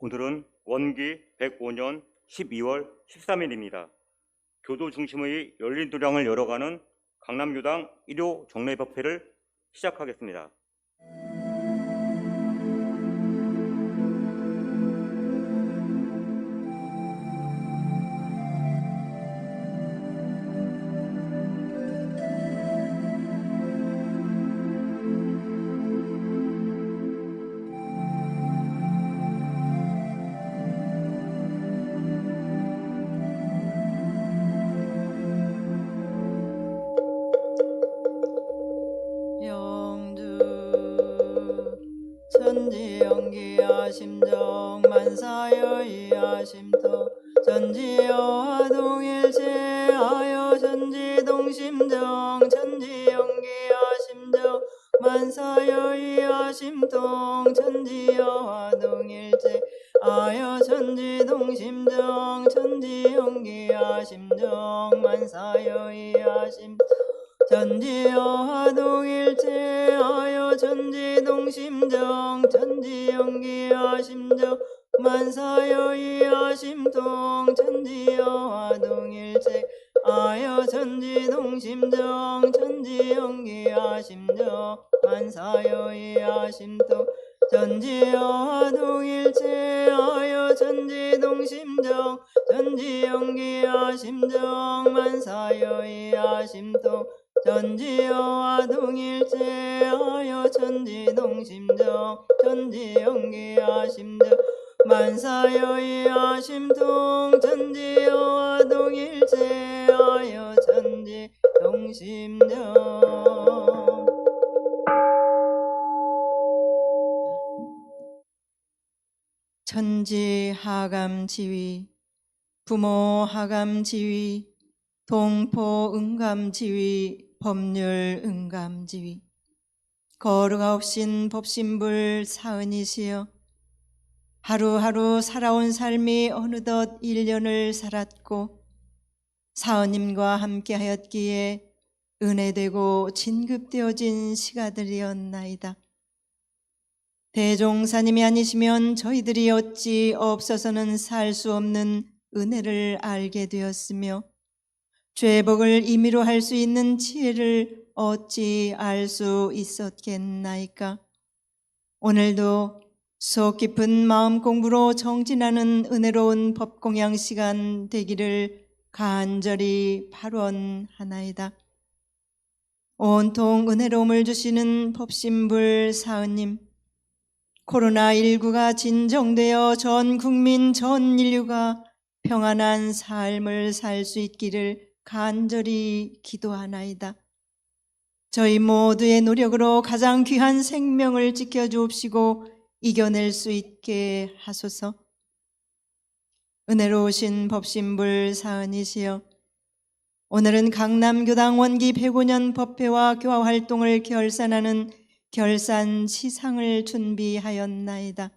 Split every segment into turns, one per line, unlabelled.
오늘은 원기 105년 12월 13일입니다. 교도 중심의 열린 도량을 열어가는 강남교당 1호 정례법회를 시작하겠습니다.
천지연기야 심정 만사여이야 심토 전지여와 동일체하여 천지동심정 천지연기야 심정 만사여이야 심통 천지여와 동일체하여 천지동심정 천지연기야 심정 만사여이야 심통 전지여와 동일체하여 천지동심정 천지연기야 심정 만사여이야 심통 천지여와 동일체하여 천지동심정 천지연기야 심정 만사여이야 심통 전지여와 동일체하여 천지동심정 천지연기야 심정 만사여이야 심통 전지여와 동일체하여 천지동심정 천지연기야 심정 만사여이야 심통 천지여와 동일체하여 천지동심정. 천지하감지위 부모하감지위 동포응감지위 법률응감지위 거룩하옵신 법신불 사은이시여 하루하루 살아온 삶이 어느덧 1년을 살았고 사은님과 함께하였기에 은혜되고 진급되어진 시가들이었나이다. 대종사님이 아니시면 저희들이 어찌 없어서는 살 수 없는 은혜를 알게 되었으며 죄복을 임의로 할 수 있는 지혜를 어찌 알 수 있었겠나이까. 오늘도 속 깊은 마음 공부로 정진하는 은혜로운 법공양 시간 되기를 간절히 발원하나이다. 온통 은혜로움을 주시는 법신불 사은님, 코로나19가 진정되어 전 국민 전 인류가 평안한 삶을 살 수 있기를 간절히 기도하나이다. 저희 모두의 노력으로 가장 귀한 생명을 지켜주옵시고 이겨낼 수 있게 하소서. 은혜로우신 법신불 사은이시여 오늘은 강남교당 원기 105년 법회와 교화 활동을 결산하는 결산 시상을 준비하였나이다.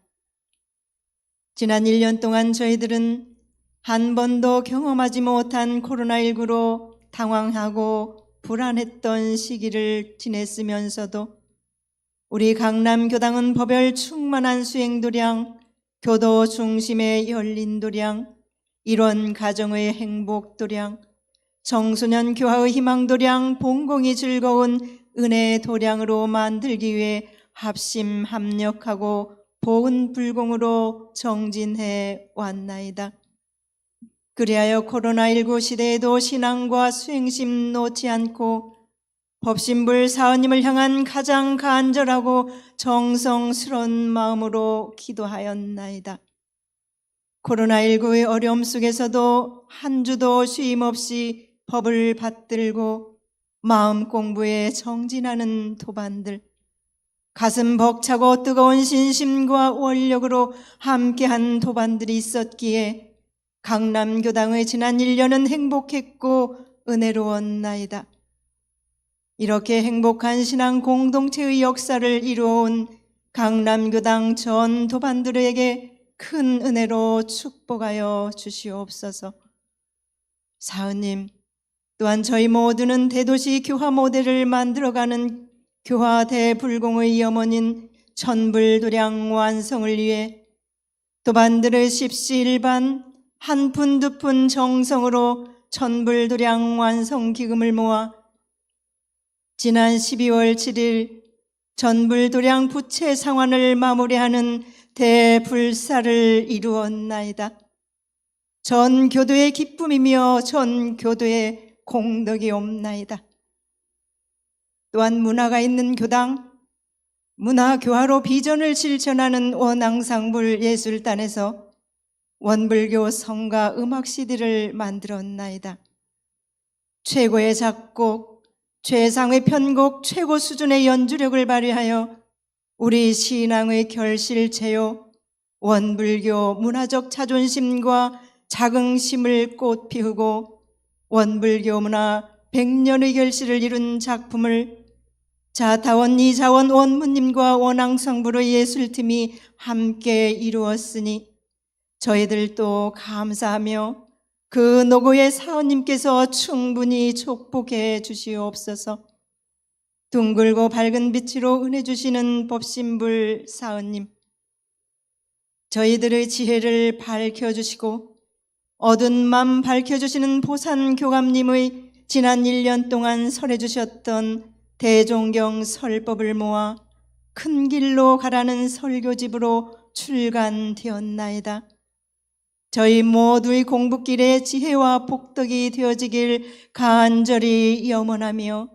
지난 1년 동안 저희들은 한 번도 경험하지 못한 코로나19로 당황하고 불안했던 시기를 지냈으면서도 우리 강남교당은 법열 충만한 수행도량, 교도 중심의 열린도량, 일원 가정의 행복도량, 청소년 교화의 희망도량, 봉공이 즐거운 은혜 도량으로 만들기 위해 합심합력하고 보은불공으로 정진해 왔나이다. 그리하여 코로나19 시대에도 신앙과 수행심 놓지 않고 법신불 사은님을 향한 가장 간절하고 정성스러운 마음으로 기도하였나이다. 코로나19의 어려움 속에서도 한 주도 쉼 없이 법을 받들고 마음 공부에 정진하는 도반들, 가슴 벅차고 뜨거운 신심과 원력으로 함께한 도반들이 있었기에 강남교당의 지난 1년은 행복했고 은혜로웠나이다. 이렇게 행복한 신앙 공동체의 역사를 이루어온 강남교당 전 도반들에게 큰 은혜로 축복하여 주시옵소서. 사은님, 또한 저희 모두는 대도시 교화 모델을 만들어가는 교화 대불공의 염원인 천불도량 완성을 위해 또한 들으십시. 일반 한 푼 두 푼 정성으로 천불도량 완성기금을 모아 지난 12월 7일 전불도량 부채 상환을 마무리하는 대불사를 이루었나이다. 전 교도의 기쁨이며 전 교도의 공덕이옵나이다. 또한 문화가 있는 교당, 문화교화로 비전을 실천하는 원앙상불 예술단에서 원불교 성가 음악 CD를 만들었나이다. 최고의 작곡, 최상의 편곡, 최고 수준의 연주력을 발휘하여 우리 신앙의 결실체요 원불교 문화적 자존심과 자긍심을 꽃피우고 원불교 문화 100년의 결실을 이룬 작품을 자타원 이자원 원무님과 원앙상불의 예술팀이 함께 이루었으니 저희들도 감사하며 그 노고의 사원님께서 충분히 축복해 주시옵소서. 둥글고 밝은 빛으로 은혜 주시는 법신불 사은님, 저희들의 지혜를 밝혀주시고 어두운 맘 밝혀주시는 보산교감님의 지난 1년 동안 설해 주셨던 대종경 설법을 모아 큰 길로 가라는 설교집으로 출간되었나이다. 저희 모두의 공부길에 지혜와 복덕이 되어지길 간절히 염원하며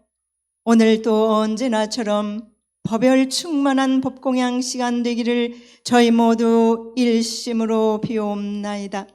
오늘도 언제나처럼 법열 충만한 법공양 시간 되기를 저희 모두 일심으로 비옵나이다.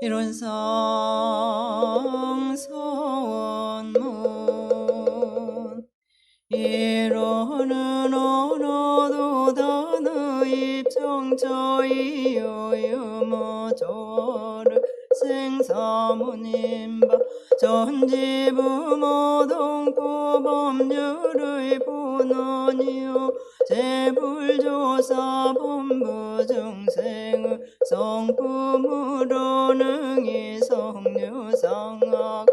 일원성 서원문 이로는 언어도 단어 입정처이요 유모조를 생사무님바 전지부모동포 법률의 본원이요 재불조사 본부중생의 성품으로 능히 성유상학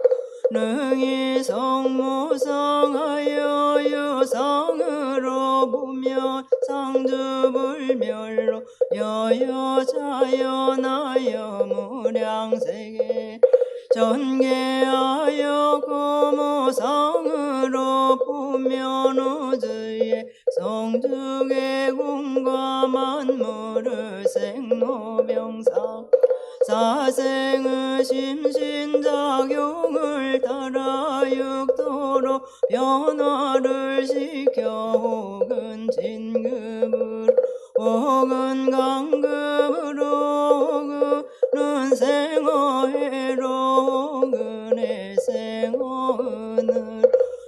능히 성무상하여 유상으로 보며 상주불멸로 여여자연하여 무량세계 전개하여 고모상으로 보면 우주의 성주계공과 만물을 생로병사 사생의 심신작용을 따라 육도로 변화를 시켜 혹은 진급으로 혹은 강급으로 혹은 생어해로 혹은 해생어은을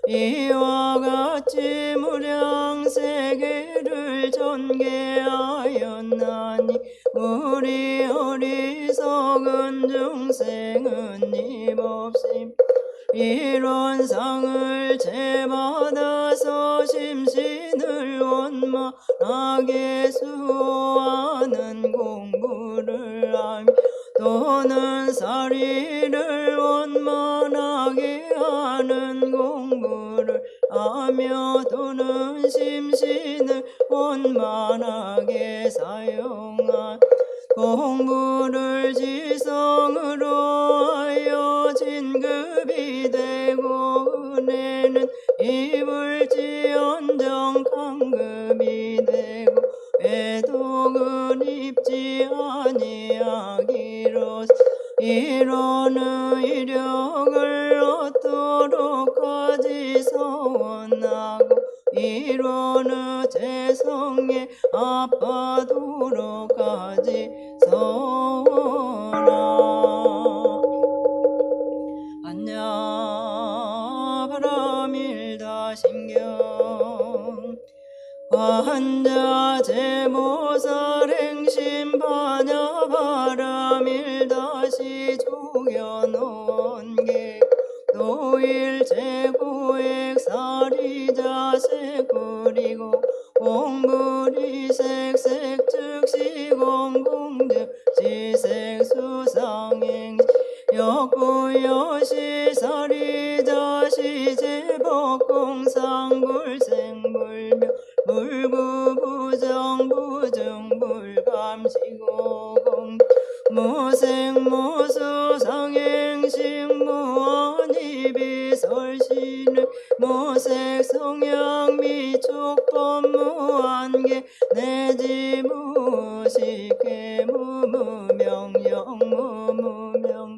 이와 같이 무량세계를 전개하였나니 우리 어리석은 중생은 입없임 이런 상을 제받아서 심신을 원만하게 수호하는 공부를 하며 또는 사리를 원만하게 하는 공부를 하며 또는 심신을 원만하게 사용한 공부를 지성으로 하여 진급이 되고 은혜는 입을지언정 강급이 되고 외독은 입지 아니하기 아파도록까지 서원하고 이루는 재성에 아파도록까지 서원하. 안냐 바람일다 신경 환자 제모살 행심 반야 바람일다시 조겨놓은 게 노일 제고액 사리자 색구리고 공불이 색색 즉시 공공 즉시 색수상행 역구여시 사리자 시제법공상불생불명 불구부정부증불감시고공 무생무수상행식무한이비설신의 무색성향미촉법무한계 내지무식해무무명영무무명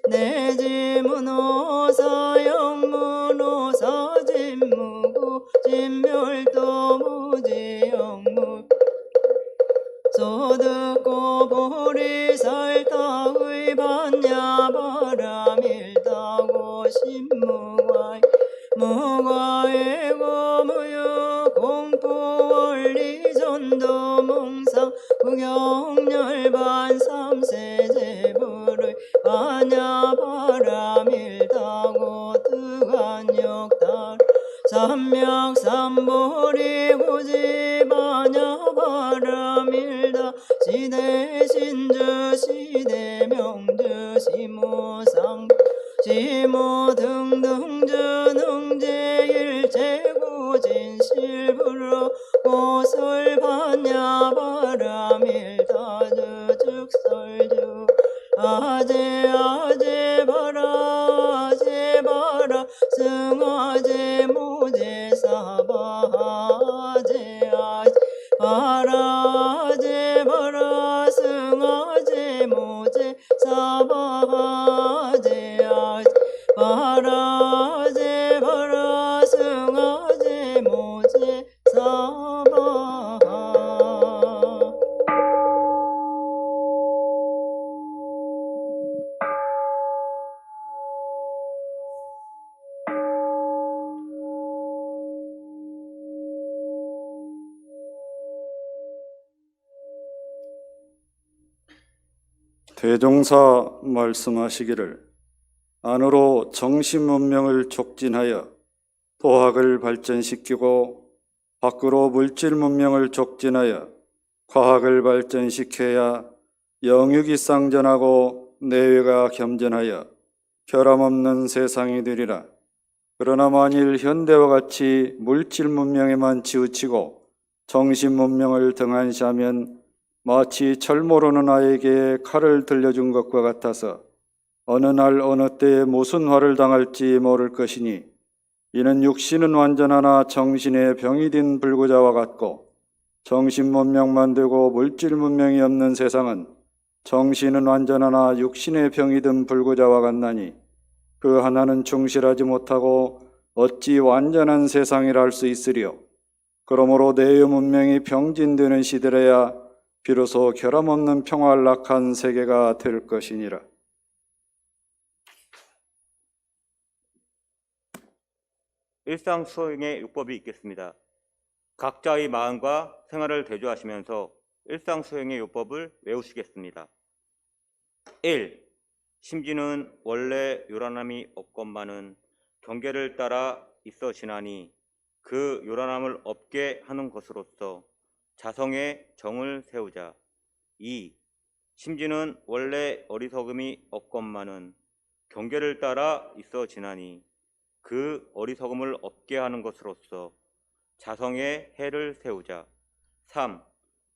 내지문호사영문호사진무구 진멸도무지영무 소득고 보리살타의 반야바람일다고 신무과의 무과의고 무유공포원리전도몽상 구경열반 삼세제불의 반야바람일다고 뜨간역달 삼맥삼보리 구지반야바람일다 시대신주 시대명주 시무상 시무등등주 능제일제고진실불어 고설반야바람일다주 즉설주 아제아제바라 승아제 모제사바 아제바라 승아제 모제사바 아제바라 승아제 모제사바.
대종사 말씀하시기를 안으로 정신문명을 촉진하여 도학을 발전시키고 밖으로 물질문명을 촉진하여 과학을 발전시켜야 영육이 쌍전하고 내외가 겸전하여 결함없는 세상이 되리라. 그러나 만일 현대와 같이 물질문명에만 치우치고 정신문명을 등한시하면 마치 철 모르는 아이에게 칼을 들려준 것과 같아서 어느 날 어느 때에 무슨 화를 당할지 모를 것이니 이는 육신은 완전하나 정신에 병이 든 불구자와 같고 정신문명만 되고 물질문명이 없는 세상은 정신은 완전하나 육신에 병이 든 불구자와 같나니 그 하나는 충실하지 못하고 어찌 완전한 세상이라 할 수 있으리요. 그러므로 내의 문명이 병진되는 시대라야 비로소 결함없는 평화락한 세계가 될 것이니라.
일상 수행의 요법이 있겠습니다. 각자의 마음과 생활을 대조하시면서 일상 수행의 요법을 외우시겠습니다. 1. 심지는 원래 요란함이 없건만은 경계를 따라 있어지나니 그 요란함을 없게 하는 것으로서 자성의 정을 세우자. 2. 심지는 원래 어리석음이 없건만은 경계를 따라 있어지나니 그 어리석음을 없게 하는 것으로서 자성의 해를 세우자. 3.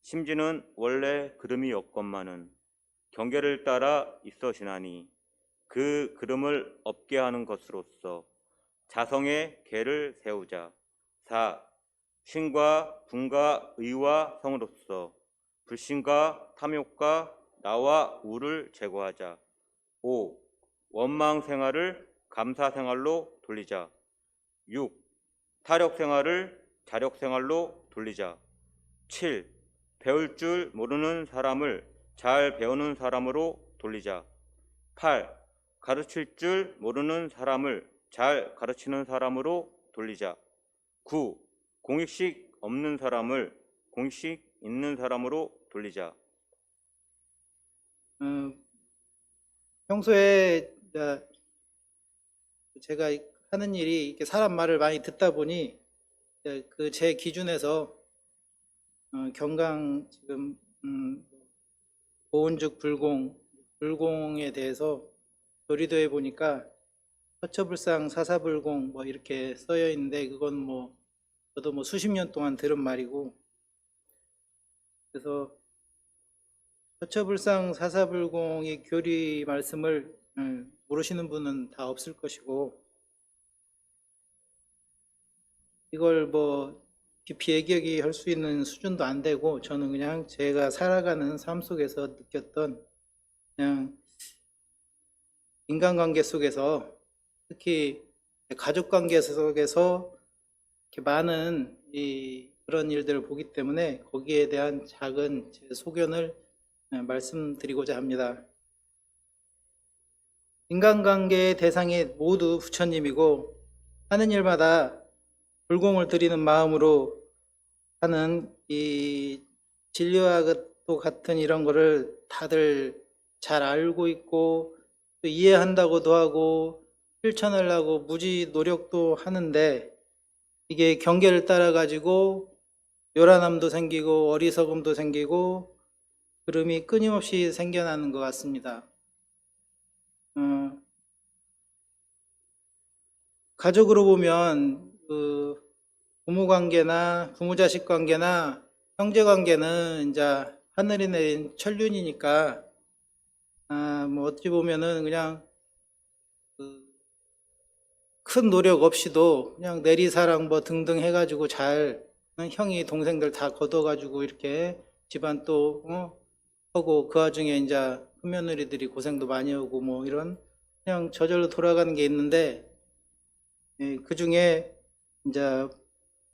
심지는 원래 그름이 없건만은 경계를 따라 있어지나니 그 그름을 없게 하는 것으로서 자성의 계를 세우자. 4. 신과 분과 의와 성으로서 불신과 탐욕과 나와 우를 제거하자. 5. 원망 생활을 감사 생활로 돌리자. 6. 타력 생활을 자력 생활로 돌리자. 7. 배울 줄 모르는 사람을 잘 배우는 사람으로 돌리자. 8. 가르칠 줄 모르는 사람을 잘 가르치는 사람으로 돌리자. 9. 공익식 없는 사람을 공익식 있는 사람으로 돌리자.
평소에 제가 하는 일이 이렇게 사람 말을 많이 듣다 보니 그 제 기준에서 경강 지금 보은죽 불공에 대해서 조리도해 보니까 서처불상 사사불공 뭐 이렇게 써여 있는데, 그건 뭐 저도 뭐 수십 년 동안 들은 말이고, 그래서 서처불상 사사불공의 교리 말씀을 모르시는 분은 다 없을 것이고, 이걸 뭐 깊이 얘기할 수 있는 수준도 안 되고, 저는 그냥 제가 살아가는 삶 속에서 느꼈던 그냥 인간관계 속에서, 특히 가족관계 속에서 이렇게 많은 그런 일들을 보기 때문에 거기에 대한 작은 제 소견을 말씀드리고자 합니다. 인간관계의 대상이 모두 부처님이고, 하는 일마다 불공을 드리는 마음으로 하는 이 진리와 또 같은 이런 거를 다들 잘 알고 있고 또 이해한다고도 하고 실천하려고 무지 노력도 하는데, 이게 경계를 따라 가지고 요란함도 생기고 어리석음도 생기고 그름이 끊임없이 생겨나는 것 같습니다. 가족으로 보면 부모관계나 부모자식 관계나 형제관계는 이제 하늘이 내린 천륜이니까 뭐 어찌 보면은 그냥 큰 노력 없이도 그냥 내리사랑 뭐 등등 해가지고 잘 형이 동생들 다 걷어가지고 이렇게 집안 또 하고, 그 와중에 이제 큰며느리들이 고생도 많이 하고 뭐 이런 그냥 저절로 돌아가는 게 있는데, 그 중에 이제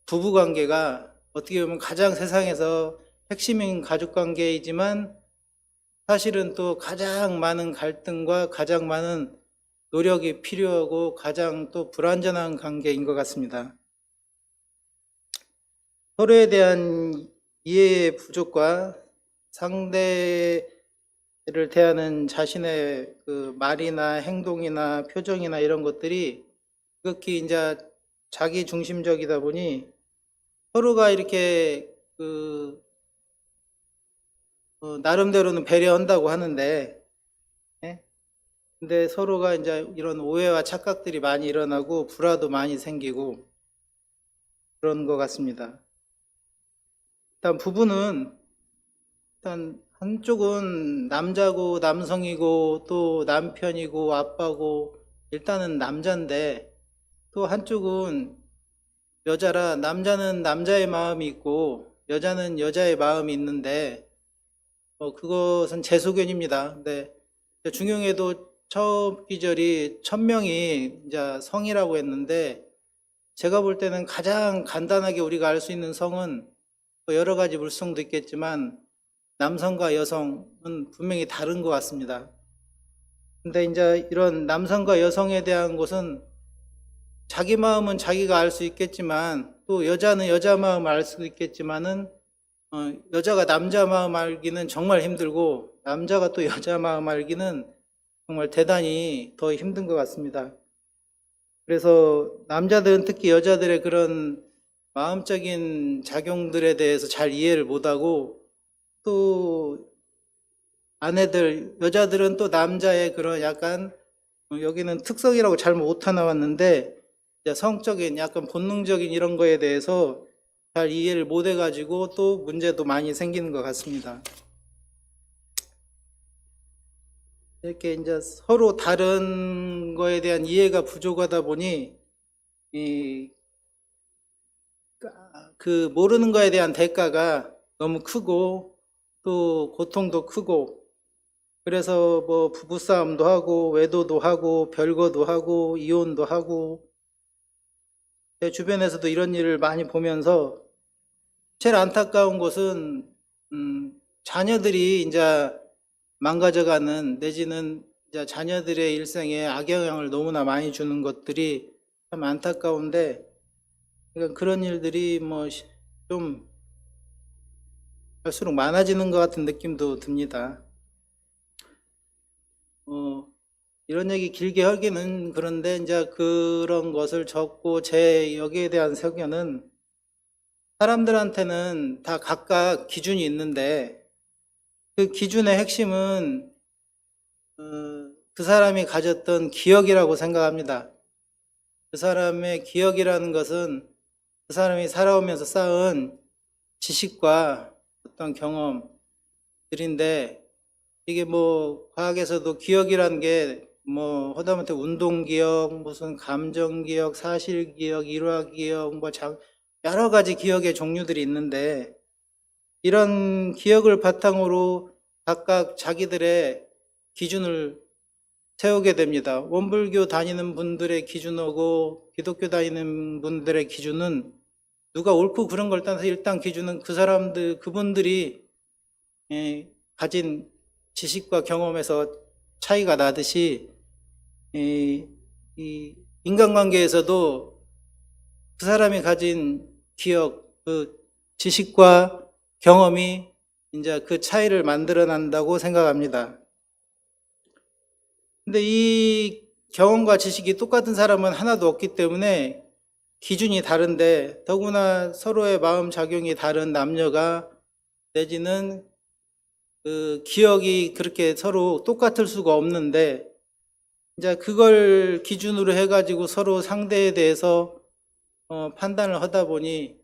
부부관계가 어떻게 보면 가장 세상에서 핵심인 가족관계이지만 사실은 또 가장 많은 갈등과 가장 많은 노력이 필요하고 가장 또 불완전한 관계인 것 같습니다. 서로에 대한 이해의 부족과 상대를 대하는 자신의 그 말이나 행동이나 표정이나 이런 것들이 극히 이제 자기 중심적이다 보니 서로가 이렇게 나름대로는 배려한다고 하는데, 근데 서로가 이제 이런 오해와 착각들이 많이 일어나고 불화도 많이 생기고 그런 것 같습니다. 일단 부부는 일단 한쪽은 남자고 남성이고 또 남편이고 아빠고 일단은 남자인데, 또 한쪽은 여자라 남자는 남자의 마음이 있고 여자는 여자의 마음이 있는데, 그것은 제 소견입니다. 근데 중용에도 처음 기절이 1000명이 이제 성이라고 했는데, 제가 볼 때는 가장 간단하게 우리가 알 수 있는 성은 여러 가지 물성도 있겠지만 남성과 여성은 분명히 다른 것 같습니다. 근데 이제 이런 남성과 여성에 대한 것은 자기 마음은 자기가 알 수 있겠지만 또 여자는 여자 마음을 알 수도 있겠지만은 여자가 남자 마음 알기는 정말 힘들고 남자가 또 여자 마음 알기는 정말 대단히 더 힘든 것 같습니다. 그래서 남자들은 특히 여자들의 그런 마음적인 작용들에 대해서 잘 이해를 못하고, 또 아내들, 여자들은 또 남자의 그런 약간 여기는 특성이라고 잘 못 나왔는데 성적인 약간 본능적인 이런 거에 대해서 잘 이해를 못 해가지고 또 문제도 많이 생기는 것 같습니다. 이렇게 이제 서로 다른 거에 대한 이해가 부족하다 보니 그 모르는 거에 대한 대가가 너무 크고 또 고통도 크고, 그래서 뭐 부부싸움도 하고 외도도 하고 별거도 하고 이혼도 하고 제 주변에서도 이런 일을 많이 보면서 제일 안타까운 것은 자녀들이 이제 망가져가는 내지는 이제 자녀들의 일생에 악영향을 너무나 많이 주는 것들이 참 안타까운데 그러니까 그런 일들이 뭐 좀 갈수록 많아지는 것 같은 느낌도 듭니다. 이런 얘기 길게 하기는 그런데 이제 그런 것을 적고 제 여기에 대한 소견은 사람들한테는 다 각각 기준이 있는데 그 기준의 핵심은 그 사람이 가졌던 기억이라고 생각합니다. 그 사람의 기억이라는 것은 그 사람이 살아오면서 쌓은 지식과 어떤 경험들인데 이게 뭐 과학에서도 기억이라는 게 뭐 하다못해 운동기억, 무슨 감정기억, 사실기억, 일화기억, 뭐 여러 가지 기억의 종류들이 있는데 이런 기억을 바탕으로 각각 자기들의 기준을 세우게 됩니다. 원불교 다니는 분들의 기준하고 기독교 다니는 분들의 기준은 누가 옳고 그런 걸 떠나서 일단 기준은 그 사람들, 그분들이 가진 지식과 경험에서 차이가 나듯이 이 인간관계에서도 그 사람이 가진 기억, 그 지식과 경험이 이제 그 차이를 만들어낸다고 생각합니다. 근데 이 경험과 지식이 똑같은 사람은 하나도 없기 때문에 기준이 다른데 더구나 서로의 마음 작용이 다른 남녀가 내지는 그 기억이 그렇게 서로 똑같을 수가 없는데 이제 그걸 기준으로 해가지고 서로 상대에 대해서 판단을 하다 보니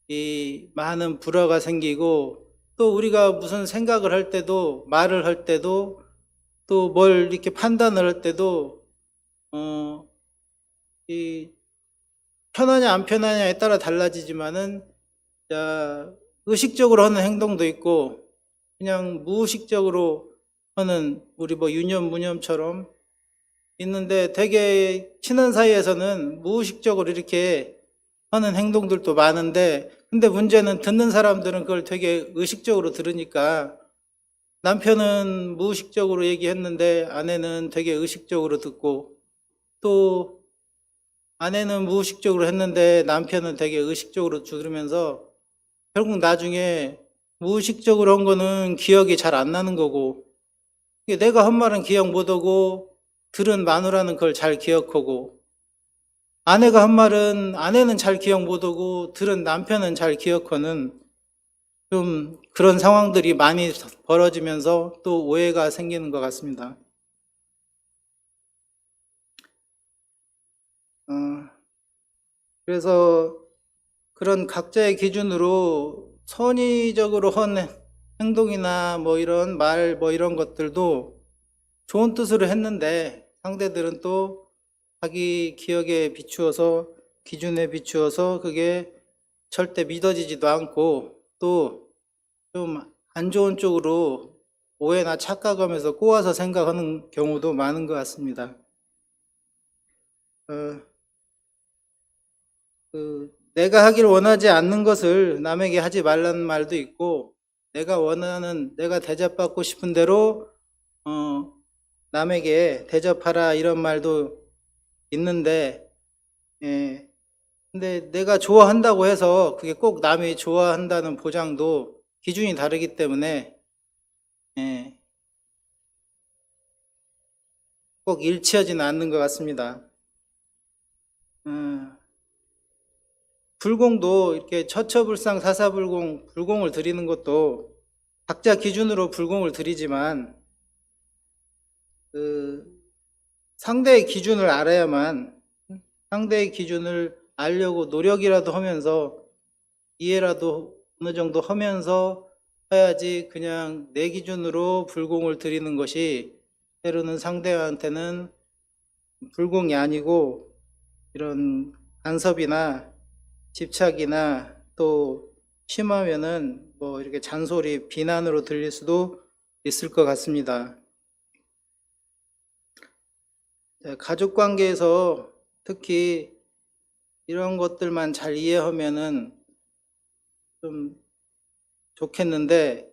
이 많은 불화가 생기고 또 우리가 무슨 생각을 할 때도 말을 할 때도 또 뭘 이렇게 판단을 할 때도 이 편하냐 안 편하냐에 따라 달라지지만은 의식적으로 하는 행동도 있고 그냥 무의식적으로 하는 우리 뭐 유념 무념처럼 있는데 되게 친한 사이에서는 무의식적으로 이렇게 하는 행동들도 많은데 근데 문제는 듣는 사람들은 그걸 되게 의식적으로 들으니까 남편은 무의식적으로 얘기했는데 아내는 되게 의식적으로 듣고 또 아내는 무의식적으로 했는데 남편은 되게 의식적으로 들으면서 결국 나중에 무의식적으로 한 거는 기억이 잘 안 나는 거고 내가 한 말은 기억 못하고 들은 마누라는 그걸 잘 기억하고 아내가 한 말은 아내는 잘 기억 못하고 들은 남편은 잘 기억하는 좀 그런 상황들이 많이 벌어지면서 또 오해가 생기는 것 같습니다. 그래서 그런 각자의 기준으로 선의적으로 한 행동이나 뭐 이런 말 뭐 이런 것들도 좋은 뜻으로 했는데 상대들은 또 자기 기억에 비추어서 기준에 비추어서 그게 절대 믿어지지도 않고 또 좀 안 좋은 쪽으로 오해나 착각하면서 꼬아서 생각하는 경우도 많은 것 같습니다. 내가 하길 원하지 않는 것을 남에게 하지 말라는 말도 있고 내가 원하는 내가 대접받고 싶은 대로 남에게 대접하라 이런 말도 있는데 근데 내가 좋아한다고 해서 그게 꼭 남이 좋아한다는 보장도 기준이 다르기 때문에 꼭 일치하지는 않는 것 같습니다. 불공도 이렇게 처처불상 사사불공 불공을 드리는 것도 각자 기준으로 불공을 드리지만 상대의 기준을 알아야만 상대의 기준을 알려고 노력이라도 하면서 이해라도 어느 정도 하면서 해야지 그냥 내 기준으로 불공을 드리는 것이 때로는 상대한테는 불공이 아니고 이런 간섭이나 집착이나 또 심하면은 뭐 이렇게 잔소리, 비난으로 들릴 수도 있을 것 같습니다. 가족 관계에서 특히 이런 것들만 잘 이해하면은 좀 좋겠는데,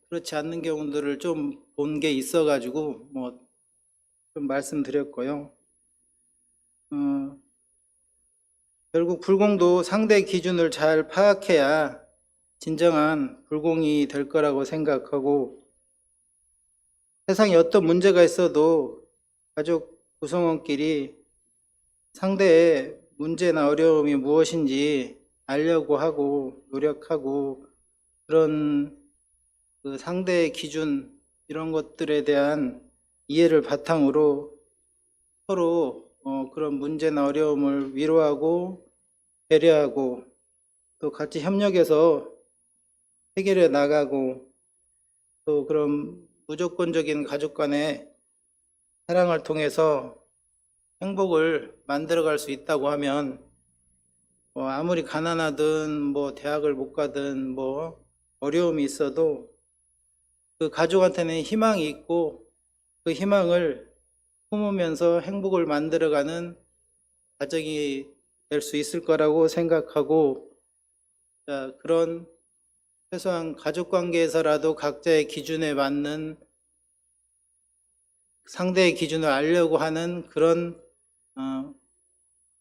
그렇지 않는 경우들을 좀 본 게 있어가지고 좀 말씀드렸고요. 결국 불공도 상대 기준을 잘 파악해야 진정한 불공이 될 거라고 생각하고, 세상에 어떤 문제가 있어도 가족 구성원끼리 상대의 문제나 어려움이 무엇인지 알려고 하고 노력하고, 그런 그 상대의 기준 이런 것들에 대한 이해를 바탕으로 서로 그런 문제나 어려움을 위로하고 배려하고 또 같이 협력해서 해결해 나가고, 또 그런 무조건적인 가족 간의 사랑을 통해서 행복을 만들어갈 수 있다고 하면, 아무리 가난하든 대학을 못 가든 어려움이 있어도 그 가족한테는 희망이 있고, 그 희망을 품으면서 행복을 만들어가는 가정이 될 수 있을 거라고 생각하고, 그런 최소한 가족관계에서라도 각자의 기준에 맞는 상대의 기준을 알려고 하는 그런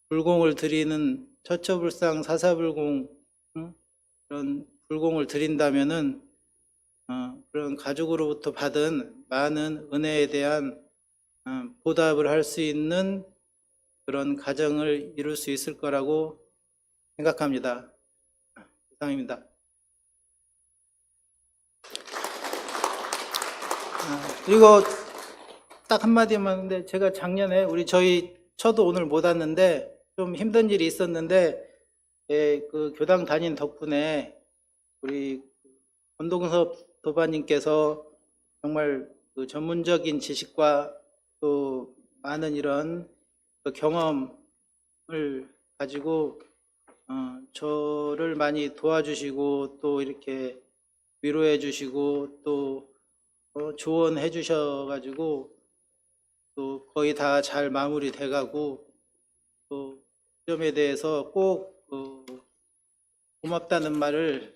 불공을 드리는, 처처불상 사사불공, 그런 불공을 드린다면은 그런 가족으로부터 받은 많은 은혜에 대한 보답을 할 수 있는 그런 가정을 이룰 수 있을 거라고 생각합니다. 이상입니다. 그리고 딱 한마디만 하는데, 제가 작년에 저도 오늘 못 왔는데 좀 힘든 일이 있었는데, 그 교당 다닌 덕분에 우리 권동섭 도반님께서 정말 그 전문적인 지식과 또 많은 이런 그 경험을 가지고 저를 많이 도와주시고 또 이렇게 위로해 주시고 또 조언해 주셔가지고 또 거의 다 잘 마무리돼 가고, 또 그 점에 대해서 꼭 고맙다는 말을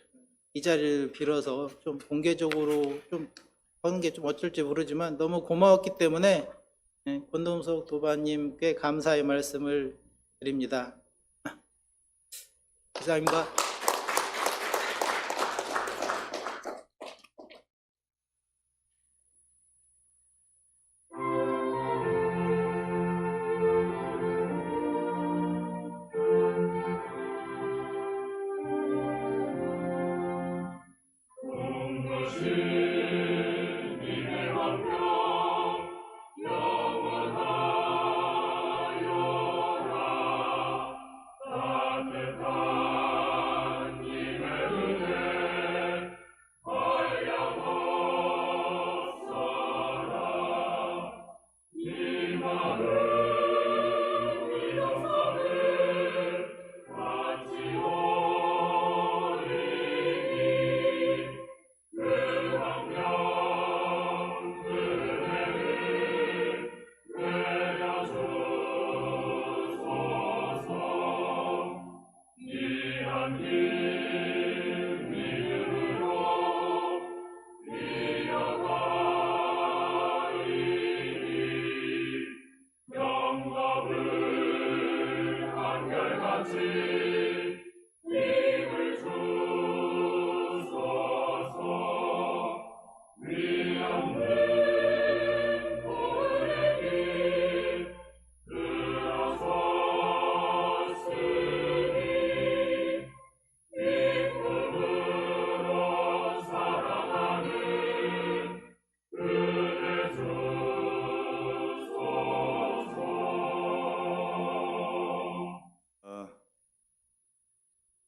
이 자리를 빌어서 좀 공개적으로 좀 하는 게 좀 어쩔지 모르지만 너무 고마웠기 때문에 권동석 도반님께 감사의 말씀을 드립니다. 이상입니다.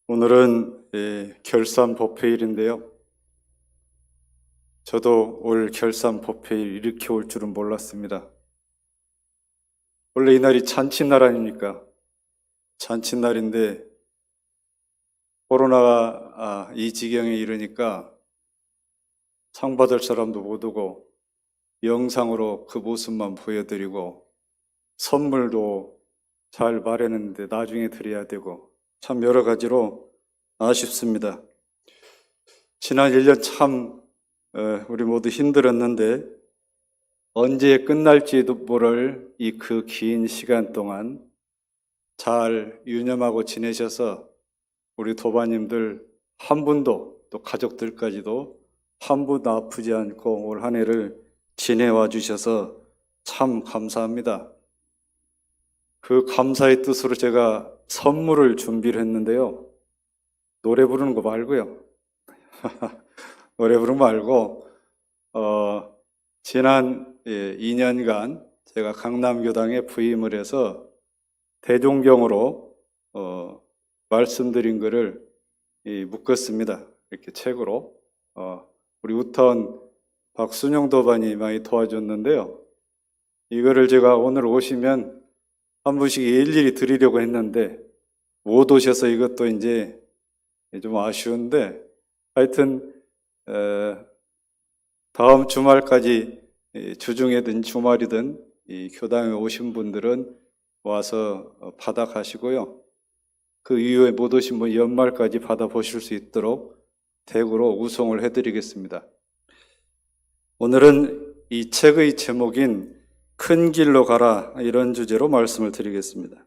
오늘은 결산 법회일인데요. 저도 올 결산 법회일 이렇게 올 줄은 몰랐습니다. 원래 이날이 잔칫날 아닙니까? 잔칫날인데 코로나가 이 지경에 이르니까 상 받을 사람도 못 오고 영상으로 그 모습만 보여드리고 선물도 잘 마련했는데 나중에 드려야 되고 참 여러 가지로 아쉽습니다. 지난 1년 참 우리 모두 힘들었는데 언제 끝날지도 모를 이 그 긴 시간 동안 잘 유념하고 지내셔서 우리 도반님들 한 분도 또 가족들까지도 한 분도 아프지 않고 올 한 해를 지내와 주셔서 참 감사합니다. 그 감사의 뜻으로 제가 선물을 준비를 했는데요. 노래 부르는 거 말고요. 노래 부르는 거 말고 지난 2년간 제가 강남교당에 부임을 해서 대종경으로 말씀드린 것을 묶었습니다. 이렇게 책으로. 우리 우턴 박순영 도반이 많이 도와줬는데요. 이거를 제가 오늘 오시면 한 분씩 일일이 드리려고 했는데 못 오셔서 이것도 이제 좀 아쉬운데 하여튼 다음 주말까지 주중이든 주말이든 이 교당에 오신 분들은 와서 받아 가시고요. 그 이후에 못 오신 분 연말까지 받아 보실 수 있도록 댁으로 우송을 해드리겠습니다. 오늘은 이 책의 제목인 큰 길로 가라 이런 주제로 말씀을 드리겠습니다.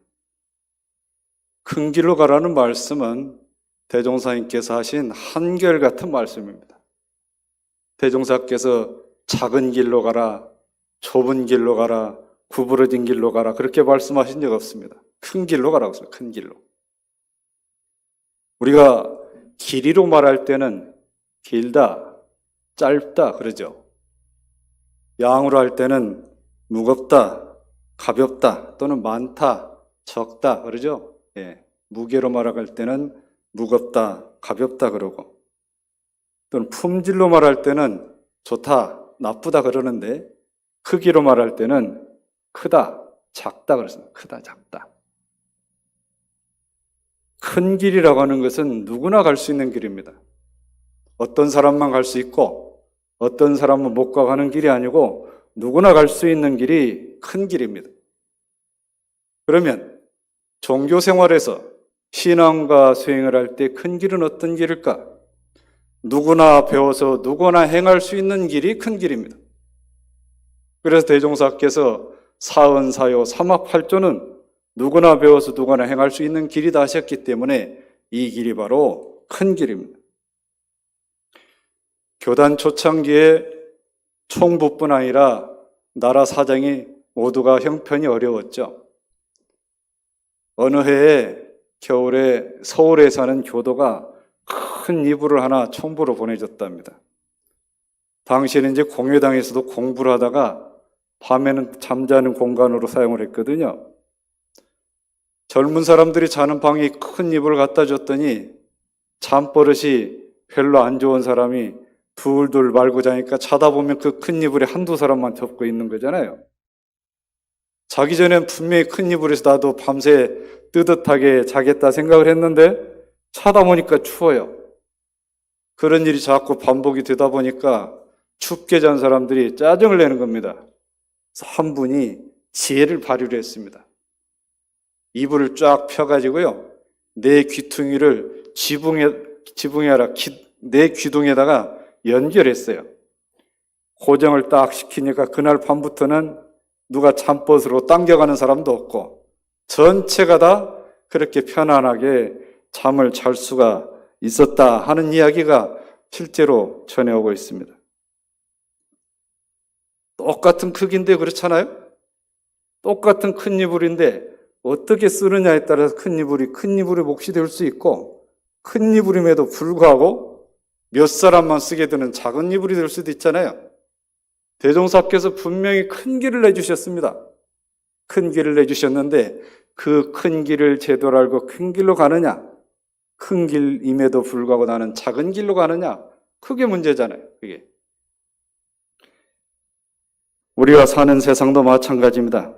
큰 길로 가라는 말씀은 대종사님께서 하신 한결같은 말씀입니다. 대종사께서 작은 길로 가라, 좁은 길로 가라, 구부러진 길로 가라 그렇게 말씀하신 적 없습니다. 큰 길로 가라고 했어요. 큰 길로. 우리가 길이로 말할 때는 길다, 짧다 그러죠. 양으로 할 때는 무겁다, 가볍다 또는 많다, 적다 그러죠. 무게로 말할 때는 무겁다, 가볍다 그러고 또는 품질로 말할 때는 좋다, 나쁘다 그러는데 크기로 말할 때는 크다, 작다 그랬습니다. 크다, 작다. 큰 길이라고 하는 것은 누구나 갈 수 있는 길입니다. 어떤 사람만 갈 수 있고 어떤 사람은 못 가는 길이 아니고 누구나 갈 수 있는 길이 큰 길입니다. 그러면 종교 생활에서 신앙과 수행을 할 때 큰 길은 어떤 길일까? 누구나 배워서 누구나 행할 수 있는 길이 큰 길입니다. 그래서 대종사께서 사은사요 삼합팔조는 누구나 배워서 누구나 행할 수 있는 길이다 하셨기 때문에 이 길이 바로 큰 길입니다. 교단 초창기에 총부뿐 아니라 나라 사정이 모두가 형편이 어려웠죠. 어느 해에 겨울에 서울에 사는 교도가 큰 이불을 하나 총부로 보내줬답니다. 당시에는 이제 공회당에서도 공부를 하다가 밤에는 잠자는 공간으로 사용을 했거든요. 젊은 사람들이 자는 방에 큰 이불을 갖다 줬더니 잠버릇이 별로 안 좋은 사람이 둘둘 말고 자니까 자다 보면 그 큰 이불에 한두 사람만 덮고 있는 거잖아요. 자기 전엔 분명히 큰 이불에서 나도 밤새 뜨뜻하게 자겠다 생각을 했는데 자다 보니까 추워요. 그런 일이 자꾸 반복이 되다 보니까 춥게 잔 사람들이 짜증을 내는 겁니다. 그래서 한 분이 지혜를 발휘를 했습니다. 이불을 쫙 펴가지고요. 내 귀퉁이를 지붕에 아니라 내 귀둥에다가 연결했어요. 고정을 딱 시키니까 그날 밤부터는 누가 잠버릇으로 당겨가는 사람도 없고 전체가 다 그렇게 편안하게 잠을 잘 수가 있었다 하는 이야기가 실제로 전해오고 있습니다. 똑같은 크기인데 그렇잖아요? 똑같은 큰 이불인데 어떻게 쓰느냐에 따라서 큰 이불의 몫이 될 수 있고 큰 이불임에도 불구하고 몇 사람만 쓰게 되는 작은 이불이 될 수도 있잖아요. 대종사께서 분명히 큰 길을 내주셨습니다. 큰 길을 내주셨는데 그 큰 길을 제대로 알고 큰 길로 가느냐, 큰 길임에도 불구하고 나는 작은 길로 가느냐, 그게 문제잖아요. 그게. 우리가 사는 세상도 마찬가지입니다.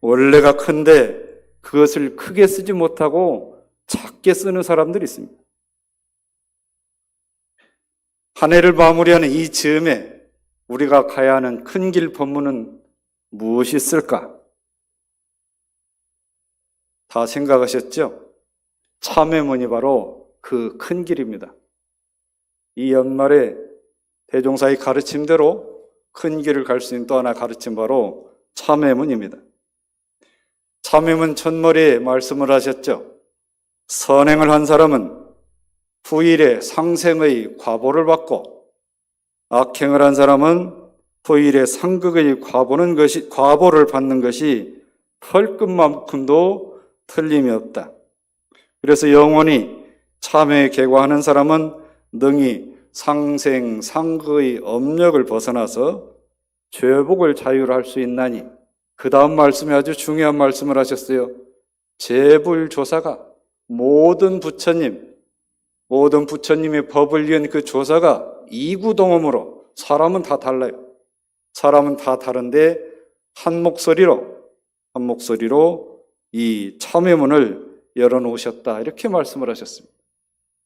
원래가 큰데 그것을 크게 쓰지 못하고 작게 쓰는 사람들이 있습니다. 한 해를 마무리하는 이 즈음에 우리가 가야 하는 큰 길 법문은 무엇이 있을까? 다 생각하셨죠? 참회문이 바로 그 큰 길입니다. 이 연말에 대종사의 가르침대로 큰 길을 갈 수 있는 또 하나 가르침 바로 참회문입니다. 참회문 첫머리에 말씀을 하셨죠. 선행을 한 사람은 후일에 상생의 과보를 받고 악행을 한 사람은 후일에 상극의 과보를 받는 것이 펄끝만큼도 틀림이 없다. 그래서 영원히 참회에 개과하는 사람은 능히 상생, 상극의 업력을 벗어나서 죄복을 자유할 수 있나니, 그 다음 말씀에 아주 중요한 말씀을 하셨어요. 제불조사가 모든 부처님의 법을 이은 그 조사가 이구동음으로, 사람은 다 달라요. 사람은 다 다른데 한 목소리로 이 참회문을 열어놓으셨다, 이렇게 말씀을 하셨습니다.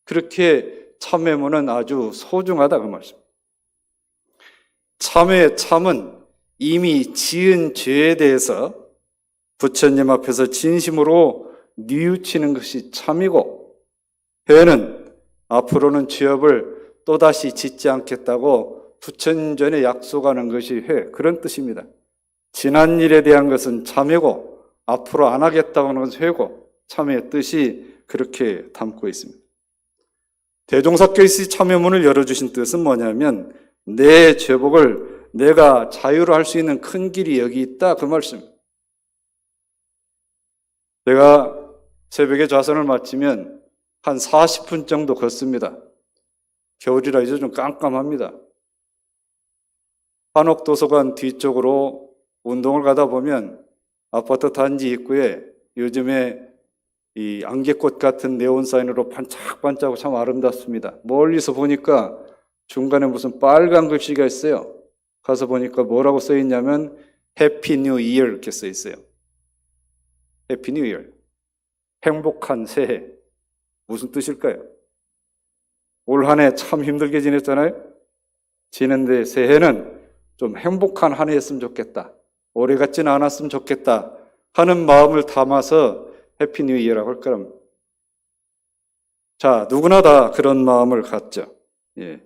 그렇게 참회문은 아주 소중하다, 그 말씀. 참회의 참은 이미 지은 죄에 대해서 부처님 앞에서 진심으로 뉘우치는 것이 참이고, 회는 앞으로는 죄업을 또다시 짓지 않겠다고 부처님 전에 약속하는 것이 회, 그런 뜻입니다. 지난 일에 대한 것은 참회고 앞으로 안 하겠다고 하는 것은 회고, 참회의 뜻이 그렇게 담고 있습니다. 대종사께서 참회문을 열어주신 뜻은 뭐냐면, 내 죄복을 내가 자유로 할 수 있는 큰 길이 여기 있다, 그 말씀입니다. 제가 새벽에 좌선을 마치면 한 40분 정도 걷습니다. 겨울이라 이제 좀 깜깜합니다. 한옥도서관 뒤쪽으로 운동을 가다 보면 아파트 단지 입구에 요즘에 이 안개꽃 같은 네온사인으로 반짝반짝하고 참 아름답습니다. 멀리서 보니까 중간에 무슨 빨간 글씨가 있어요. 가서 보니까 뭐라고 써 있냐면 해피 뉴 이어 이렇게 써 있어요. 해피 뉴 이어, 행복한 새해. 무슨 뜻일까요? 올 한 해 참 힘들게 지냈잖아요. 지는데 새해는 좀 행복한 한 해였으면 좋겠다, 오래 같지는 않았으면 좋겠다 하는 마음을 담아서 해피 뉴 이어라고 할 거랍니다. 자, 누구나 다 그런 마음을 갖죠. 예.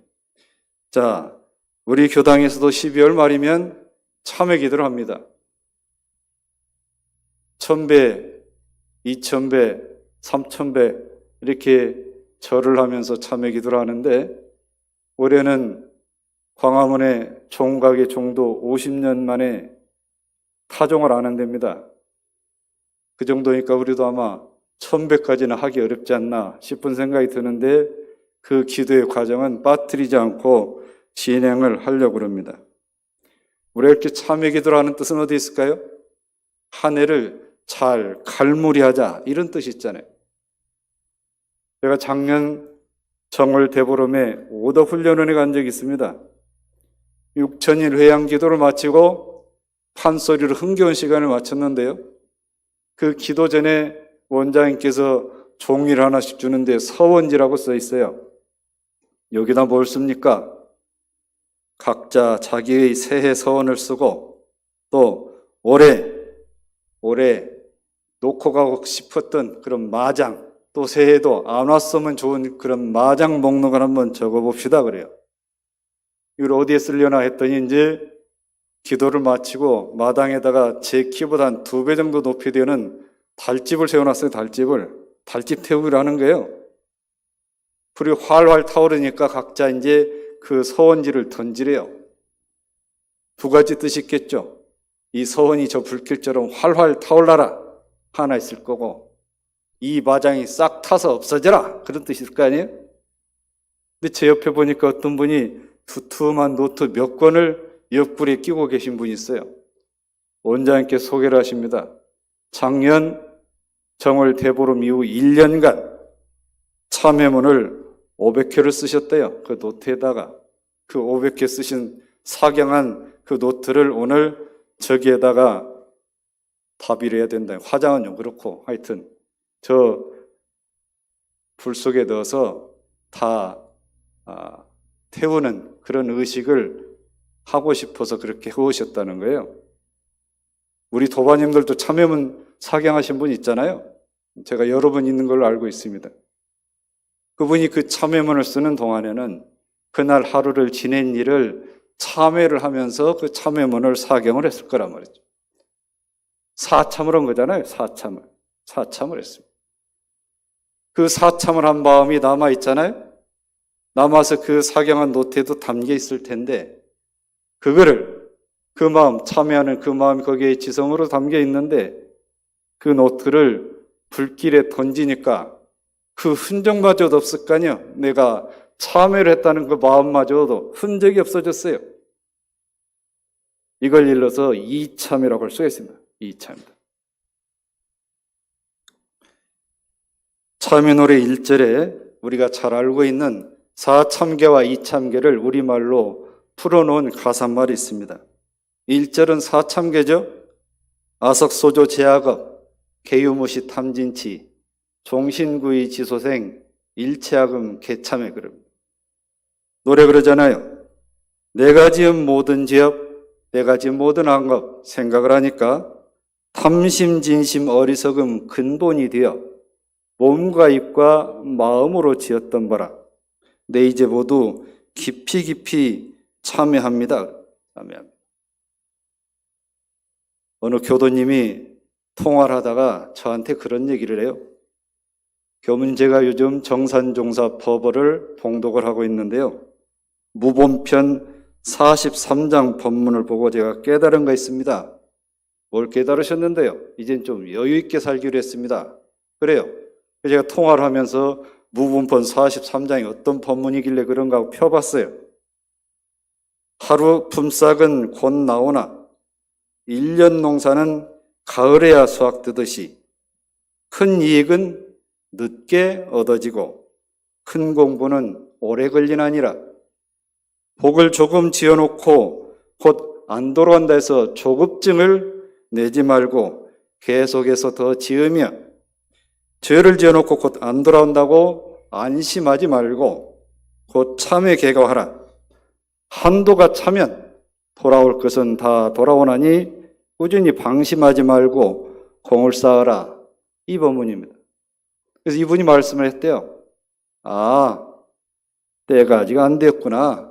자, 우리 교당에서도 12월 말이면 참회 기도를 합니다. 1000배, 2000배, 3000배 이렇게 절을 하면서 참회 기도를 하는데, 올해는 광화문의 종각의 종도 50년 만에 타종을 안 한답니다. 그 정도니까 우리도 아마 1000배까지는 하기 어렵지 않나 싶은 생각이 드는데, 그 기도의 과정은 빠뜨리지 않고 진행을 하려고 합니다. 우리가 이렇게 참회 기도를 하는 뜻은 어디 있을까요? 한 해를 잘 갈무리하자, 이런 뜻이 있잖아요. 제가 작년 정월 대보름에 오더훈련원에 간 적이 있습니다. 6000일 회양 기도를 마치고 판소리로 흥겨운 시간을 마쳤는데요. 그 기도 전에 원장님께서 종이를 하나씩 주는데 서원지라고 써 있어요. 여기다 뭘 씁니까? 각자 자기의 새해 서원을 쓰고, 또 올해 놓고 가고 싶었던 그런 마장, 또 새해도 안 왔으면 좋은 그런 마장 목록을 한번 적어봅시다 그래요. 이걸 어디에 쓰려나 했더니 이제 기도를 마치고 마당에다가 제 키보다 한 2배 정도 높이 되는 달집을 세워놨어요. 달집 태우기를 하는 거예요. 불이 활활 타오르니까 각자 이제 그 서원지를 던지래요. 2가지 뜻이 있겠죠. 이 서원이 저 불길처럼 활활 타올라라 하나 있을 거고, 이 마장이 싹 타서 없어져라, 그런 뜻일 거 아니에요? 근데 제 옆에 보니까 어떤 분이 두툼한 노트 몇 권을 옆구리에 끼고 계신 분이 있어요. 원장님께 소개를 하십니다. 작년 정월 대보름 이후 1년간 참회문을 500회를 쓰셨대요. 그 노트에다가 그 500회 쓰신 사경한 그 노트를 오늘 저기에다가 답의를 해야 된다. 화장은 좀 그렇고 하여튼 저 불 속에 넣어서 다 태우는 그런 의식을 하고 싶어서 그렇게 해오셨다는 거예요. 우리 도반님들도 참여문 사경하신 분 있잖아요. 제가 여러 분 있는 걸로 알고 있습니다. 그분이 그 참여문을 쓰는 동안에는 그날 하루를 지낸 일을 참회를 하면서 그 참여문을 사경을 했을 거란 말이죠. 사참을 한 거잖아요. 사참을 했습니다. 그 사참을 한 마음이 남아있잖아요. 남아서 그 사경한 노트에도 담겨 있을 텐데 그거를 그 마음, 참여하는 그 마음이 거기에 지성으로 담겨 있는데 그 노트를 불길에 던지니까 그 흔적마저도 없을 거 아니에요. 내가 참여를 했다는 그 마음마저도 흔적이 없어졌어요. 이걸 일러서 이참이라고 할 수가 있습니다. 이참입니다. 참여노래 1절에 우리가 잘 알고 있는 사참계와 이참계를 우리말로 풀어놓은 가사말이 있습니다. 1절은 사참계죠. 아석소조 제약업, 개유무시 탐진치, 종신구이 지소생, 일체학음 개참의 그룹. 노래 그러잖아요. 내가 지은 모든 지업, 내가 지은 모든 악업 생각을 하니까 탐심진심 어리석음 근본이 되어 몸과 입과 마음으로 지었던 바라. 내 이제 모두 깊이 깊이 참회합니다. 참회합니다. 어느 교도님이 통화를 하다가 저한테 그런 얘기를 해요. 교문 제가 요즘 정산종사 법어를 봉독을 하고 있는데요. 무본편 43장 법문을 보고 제가 깨달은 거 있습니다. 뭘 깨달으셨는데요? 이젠 좀 여유 있게 살기로 했습니다. 그래요. 제가 통화를 하면서 무분편 43장이 어떤 법문이길래 그런가 하고 펴봤어요. 하루 품삯은 곧 나오나 1년 농사는 가을에야 수확되듯이 큰 이익은 늦게 얻어지고 큰 공부는 오래 걸리나니라. 복을 조금 지어놓고 곧 안 돌아온다 해서 조급증을 내지 말고 계속해서 더 지으며 죄를 지어놓고 곧 안 돌아온다고 안심하지 말고 곧 참회 개가하라. 한도가 차면 돌아올 것은 다 돌아오나니 꾸준히 방심하지 말고 공을 쌓아라. 이 법문입니다. 그래서 이분이 말씀을 했대요. 아, 때가 아직 안 됐구나.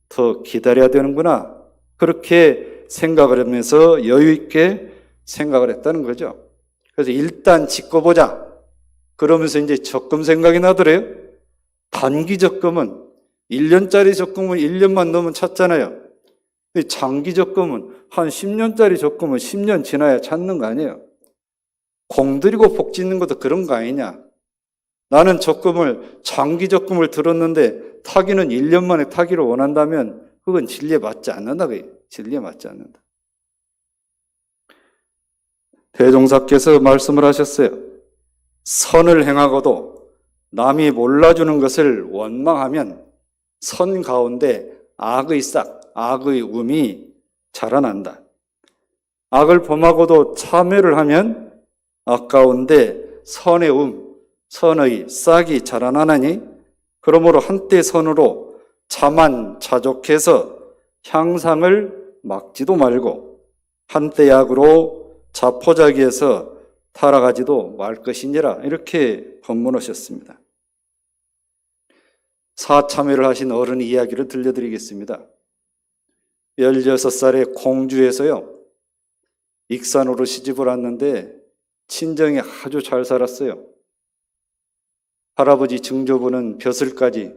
더 기다려야 되는구나. 그렇게 생각을 하면서 여유 있게 생각을 했다는 거죠. 그래서 일단 짓고 보자. 그러면서 이제 적금 생각이 나더래요. 단기 적금은 1년짜리 적금은 1년만 넘으면 찾잖아요. 장기 적금은 한 10년짜리 적금은 10년 지나야 찾는 거 아니에요. 공들이고 복 짓는 것도 그런 거 아니냐. 나는 장기 적금을 들었는데 타기는 1년 만에 타기를 원한다면 그건 진리에 맞지 않는다. 진리에 맞지 않는다. 대종사께서 말씀을 하셨어요. 선을 행하고도 남이 몰라주는 것을 원망하면 선 가운데 악의 um이 자라난다. 악을 범하고도 참회를 하면 악 가운데 선의 선의 싹이 자라나나니 그러므로 한때 선으로 자만자족해서 향상을 막지도 말고 한때 악으로 자포자기해서 타락하지도 말 것이니라. 이렇게 법문하셨습니다. 사참회를 하신 어른의 이야기를 들려드리겠습니다. 16살에 공주에서요. 익산으로 시집을 왔는데 친정이 아주 잘 살았어요. 할아버지 증조부는 벼슬까지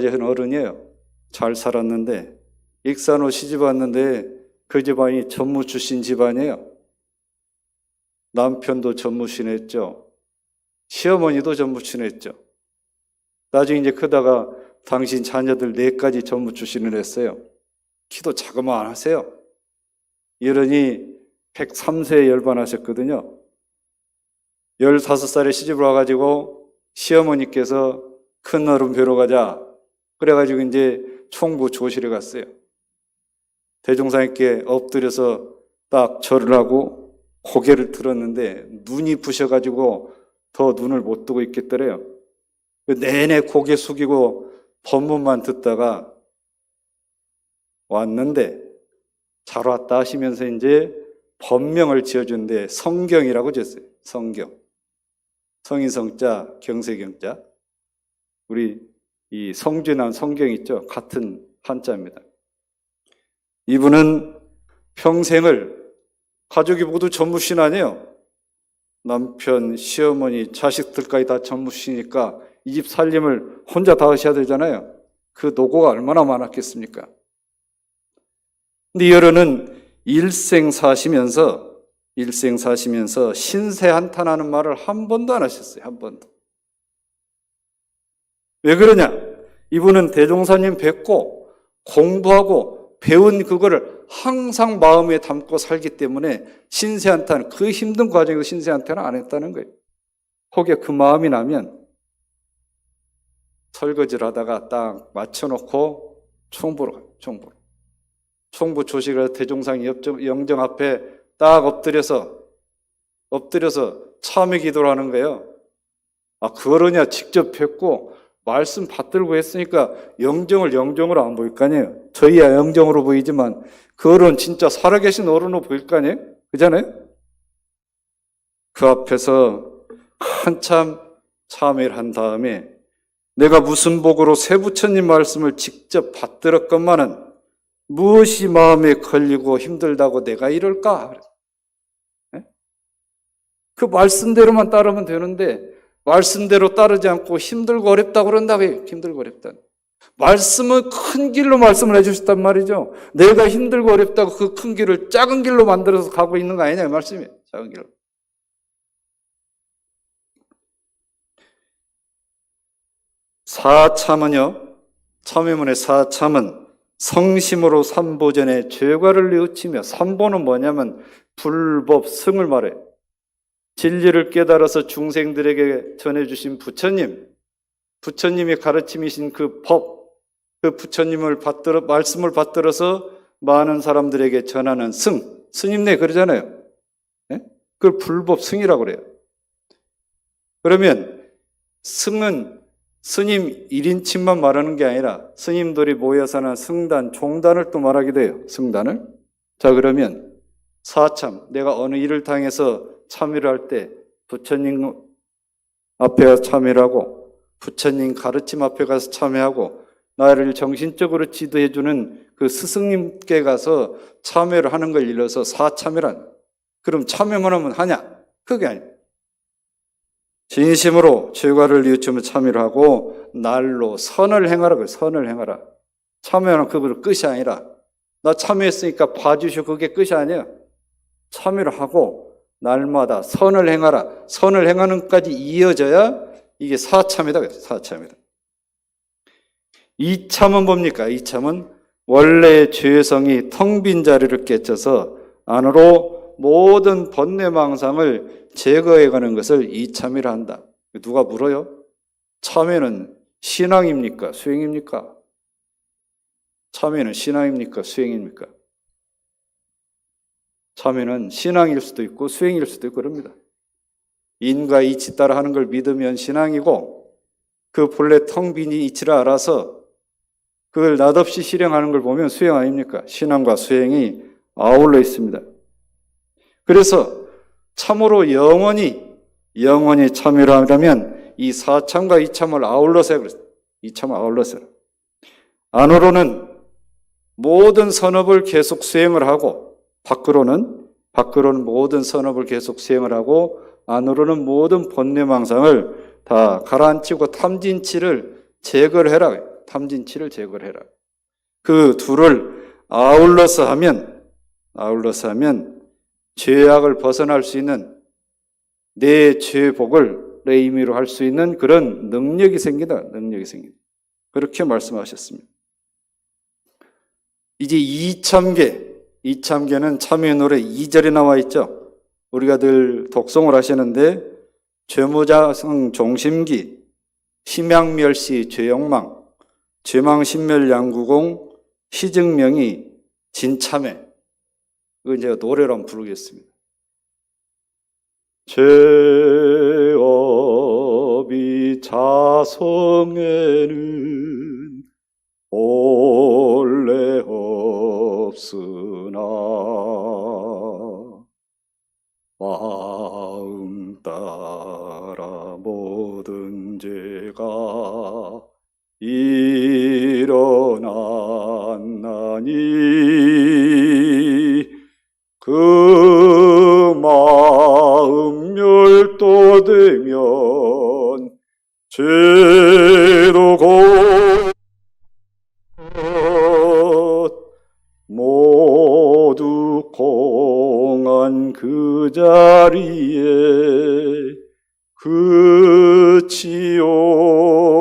한 어른이에요. 잘 살았는데 익산으로 시집 왔는데 그 집안이 전무 출신 집안이에요. 남편도 전무신했죠. 시어머니도 전무신했죠. 나중에 이제 크다가 당신 자녀들 4까지 전무 출신을 했어요. 키도 자그마하세요. 이러니 103세에 열반하셨거든요. 15살에 시집을 와가지고 시어머니께서 큰 어른 뵈러 가자. 그래가지고 이제 총부 조실에 갔어요. 대종사님께 엎드려서 딱 절을 하고 고개를 들었는데 눈이 부셔가지고 더 눈을 못 뜨고 있겠더래요. 내내 고개 숙이고 법문만 듣다가 왔는데 잘 왔다 하시면서 이제 법명을 지어준데 성경이라고 지었어요. 성경. 성인성자, 경세경자. 우리 이 성진한 성경 있죠? 같은 한자입니다. 이분은 평생을 가족이 모두 전무신 아니에요. 남편, 시어머니, 자식들까지 다 전무시니까 이 집 살림을 혼자 다 하셔야 되잖아요. 그 노고가 얼마나 많았겠습니까? 근데 여러는 일생 사시면서 신세 한탄하는 말을 한 번도 안 하셨어요. 한 번도. 왜 그러냐? 이분은 대종사님 뵙고 공부하고 배운 그거를 항상 마음에 담고 살기 때문에 신세 한탄, 그 힘든 과정에서 신세 한탄을 안 했다는 거예요. 혹여 그 마음이 나면 설거지를 하다가 딱 맞춰놓고 총보러 가요. 총부 조식을 해서 대종상 영정 앞에 딱 엎드려서 참회 기도를 하는 거예요. 아, 그러냐? 직접 뵙고 말씀 받들고 했으니까 영정으로 안 보일 거 아니에요. 저희야 영정으로 보이지만 그 어른 진짜 살아계신 어른으로 보일 거 아니에요? 그잖아요? 그 앞에서 한참 참회를 한 다음에 내가 무슨 복으로 세부처님 말씀을 직접 받들었건만은 무엇이 마음에 걸리고 힘들다고 내가 이럴까? 그 말씀대로만 따르면 되는데 말씀대로 따르지 않고 힘들고 어렵다고 그런다고 해요. 힘들고 어렵다. 말씀은 큰 길로 말씀을 해주셨단 말이죠. 내가 힘들고 어렵다고 그 큰 길을 작은 길로 만들어서 가고 있는 거 아니냐, 이 말씀이에요. 작은 길로. 사참은요, 참회문의 사참은 성심으로 삼보전에 죄과를 뉘우치며, 삼보는 뭐냐면 불법 승을 말해요. 진리를 깨달아서 중생들에게 전해주신 부처님이 가르침이신 그 법, 그 부처님을 말씀을 받들어서 많은 사람들에게 전하는 스님네 그러잖아요. 네? 그걸 불법 승이라고 그래요. 그러면 승은 스님 1인칭만 말하는 게 아니라 스님들이 모여서 하는 승단, 종단을 또 말하기도 해요. 승단을. 자, 그러면 사참, 내가 어느 일을 당해서 참여를 할 때 부처님 앞에 가서 참여를 하고 부처님 가르침 앞에 가서 참여하고 나를 정신적으로 지도해주는 그 스승님께 가서 참여를 하는 걸 일러서 사참이란. 그럼 참여만 하면 하냐? 그게 아니에요. 진심으로 죄과를 뉘우치며 참여를 하고 날로 선을 행하라. 그래, 선을 행하라. 참여는 그걸 끝이 아니라 나 참여했으니까 봐주시오. 그게 끝이 아니에요. 참여를 하고 날마다 선을 행하라. 선을 행하는 것까지 이어져야 이게 사참이다. 사참이다. 이참은 뭡니까? 이참은 원래의 죄성이 텅 빈 자리를 깨쳐서 안으로 모든 번뇌망상을 제거해가는 것을 이참이라 한다. 누가 물어요? 참회는 신앙입니까? 수행입니까? 참회는 신앙입니까? 수행입니까? 참회는 신앙일 수도 있고 수행일 수도 있고 그럽니다. 인과 이치 따라 하는 걸 믿으면 신앙이고 그 본래 텅 빈 이치를 알아서 그걸 낯없이 실행하는 걸 보면 수행 아닙니까? 신앙과 수행이 아울러 있습니다. 그래서 참으로 영원히 참여를 하려면 이 사참과 이참을 아울러서 해야 그랬어요. 이참을 아울러서. 안으로는 모든 선업을 계속 수행을 하고 밖으로는 모든 선업을 계속 수행을 하고 안으로는 모든 번뇌망상을 다 가라앉히고 탐진치를 제거를 해라. 탐진치를 제거를 해라. 그 둘을 아울러서 하면 죄악을 벗어날 수 있는 내 죄복을 내 임의로 할 수 있는 그런 능력이 생긴다. 능력이 생긴다. 그렇게 말씀하셨습니다. 이제 이참계는 참회 노래 2절에 나와 있죠. 우리가 늘 독송을 하시는데 죄무자성 종심기 심양멸시 죄욕망 죄망신멸양구공 시증명이 진참회. 이건 제가 노래로 한번 부르겠습니다. 죄업이 자성하여 성에는 본래 없으나 마음 따라 모든 죄가 일어났나니 그 마음 멸도되면 죄도 곧 모두 공한 그 자리에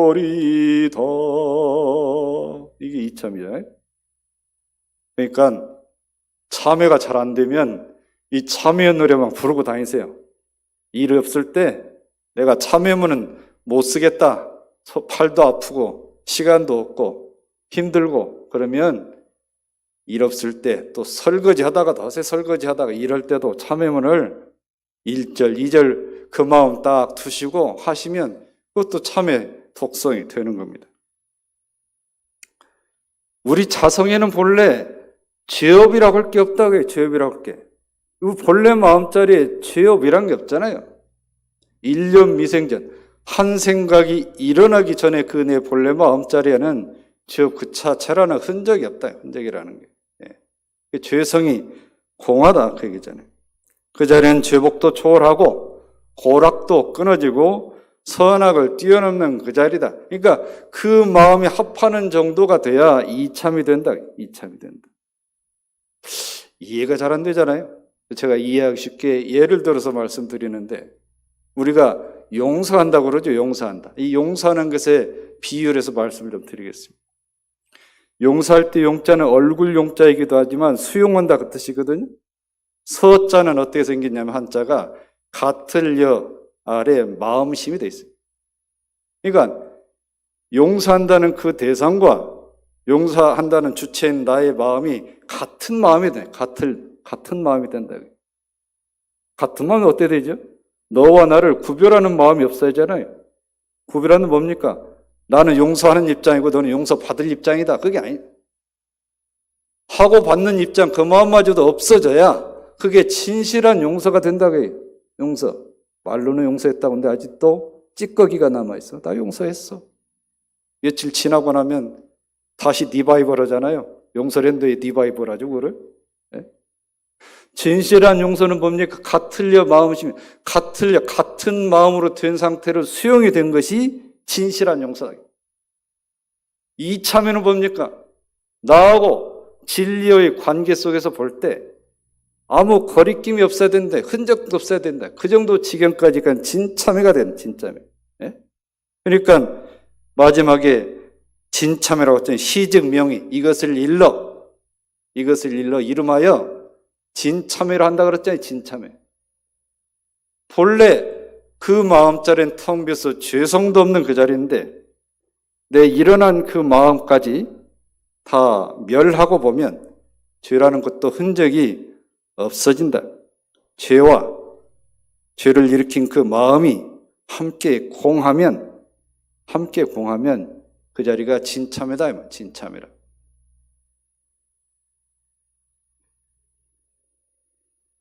그치오리다. 이게 이참이잖아요. 그러니까 참회가 잘 안 되면 이 참회 노래만 부르고 다니세요. 일 없을 때 내가 참회문은 못 쓰겠다. 팔도 아프고 시간도 없고 힘들고 그러면 일 없을 때 또 설거지 하다가 덧세 설거지 하다가 이럴 때도 참회문을 1절, 2절 그 마음 딱 두시고 하시면 그것도 참회 독성이 되는 겁니다. 우리 자성에는 본래 죄업이라고 할 게 없다고 해요. 죄업이라고 할 게. 이 본래 마음자리에 죄업이란 게 없잖아요. 1년 미생전 한 생각이 일어나기 전에 그 내 본래 마음자리에는 죄업 그 자체라는 흔적이 없다. 흔적이라는 게. 예. 죄성이 공하다 그 얘기잖아요. 그 자리에는 죄복도 초월하고 고락도 끊어지고 선악을 뛰어넘는 그 자리다. 그러니까 그 마음이 합하는 정도가 돼야 이참이 된다. 이참이 된다. 이해가 잘 안 되잖아요. 제가 이해하기 쉽게 예를 들어서 말씀드리는데 우리가 용서한다고 그러죠. 용서한다. 이 용서하는 것에 비유를 해서 말씀을 좀 드리겠습니다. 용서할 때 용자는 얼굴 용자이기도 하지만 수용한다 그 뜻이거든요. 서자는 어떻게 생겼냐면 한자가 같을 여 아래 마음심이 돼 있어요. 그러니까 용서한다는 그 대상과 용서한다는 주체인 나의 마음이 같은 마음이 돼. 같은 마음이 된다. 같은 마음이 어떻게 되죠? 너와 나를 구별하는 마음이 없어야잖아요. 구별하는 뭡니까? 나는 용서하는 입장이고 너는 용서받을 입장이다. 그게 아니에요. 하고 받는 입장 그 마음마저도 없어져야 그게 진실한 용서가 된다고 해요. 용서. 말로는 용서했다고 하는데 아직도 찌꺼기가 남아있어. 나 용서했어. 며칠 지나고 나면 다시 리바이벌 하잖아요. 용서를 했는데 리바이벌 하죠, 그거를. 네? 진실한 용서는 뭡니까? 같을려 마음이시면 같은 마음으로 된 상태로 수용이 된 것이 진실한 용서다. 이참에는 뭡니까? 나하고 진리의 관계 속에서 볼 때 아무 거리낌이 없어야 된다. 흔적도 없어야 된다. 그 정도 지경까지가 진참회가 되는 진참회. 예? 그러니까 마지막에 진참회라고 했더니 시즉 명의 이것을 일러 이름하여 진참회를 한다 그랬잖아요. 진참회. 본래 그 마음자리는 텅 비어서 죄성도 없는 그 자리인데 내 일어난 그 마음까지 다 멸하고 보면 죄라는 것도 흔적이 없어진다. 죄와 죄를 일으킨 그 마음이 함께 공하면 그 자리가 진참회다. 진참회라.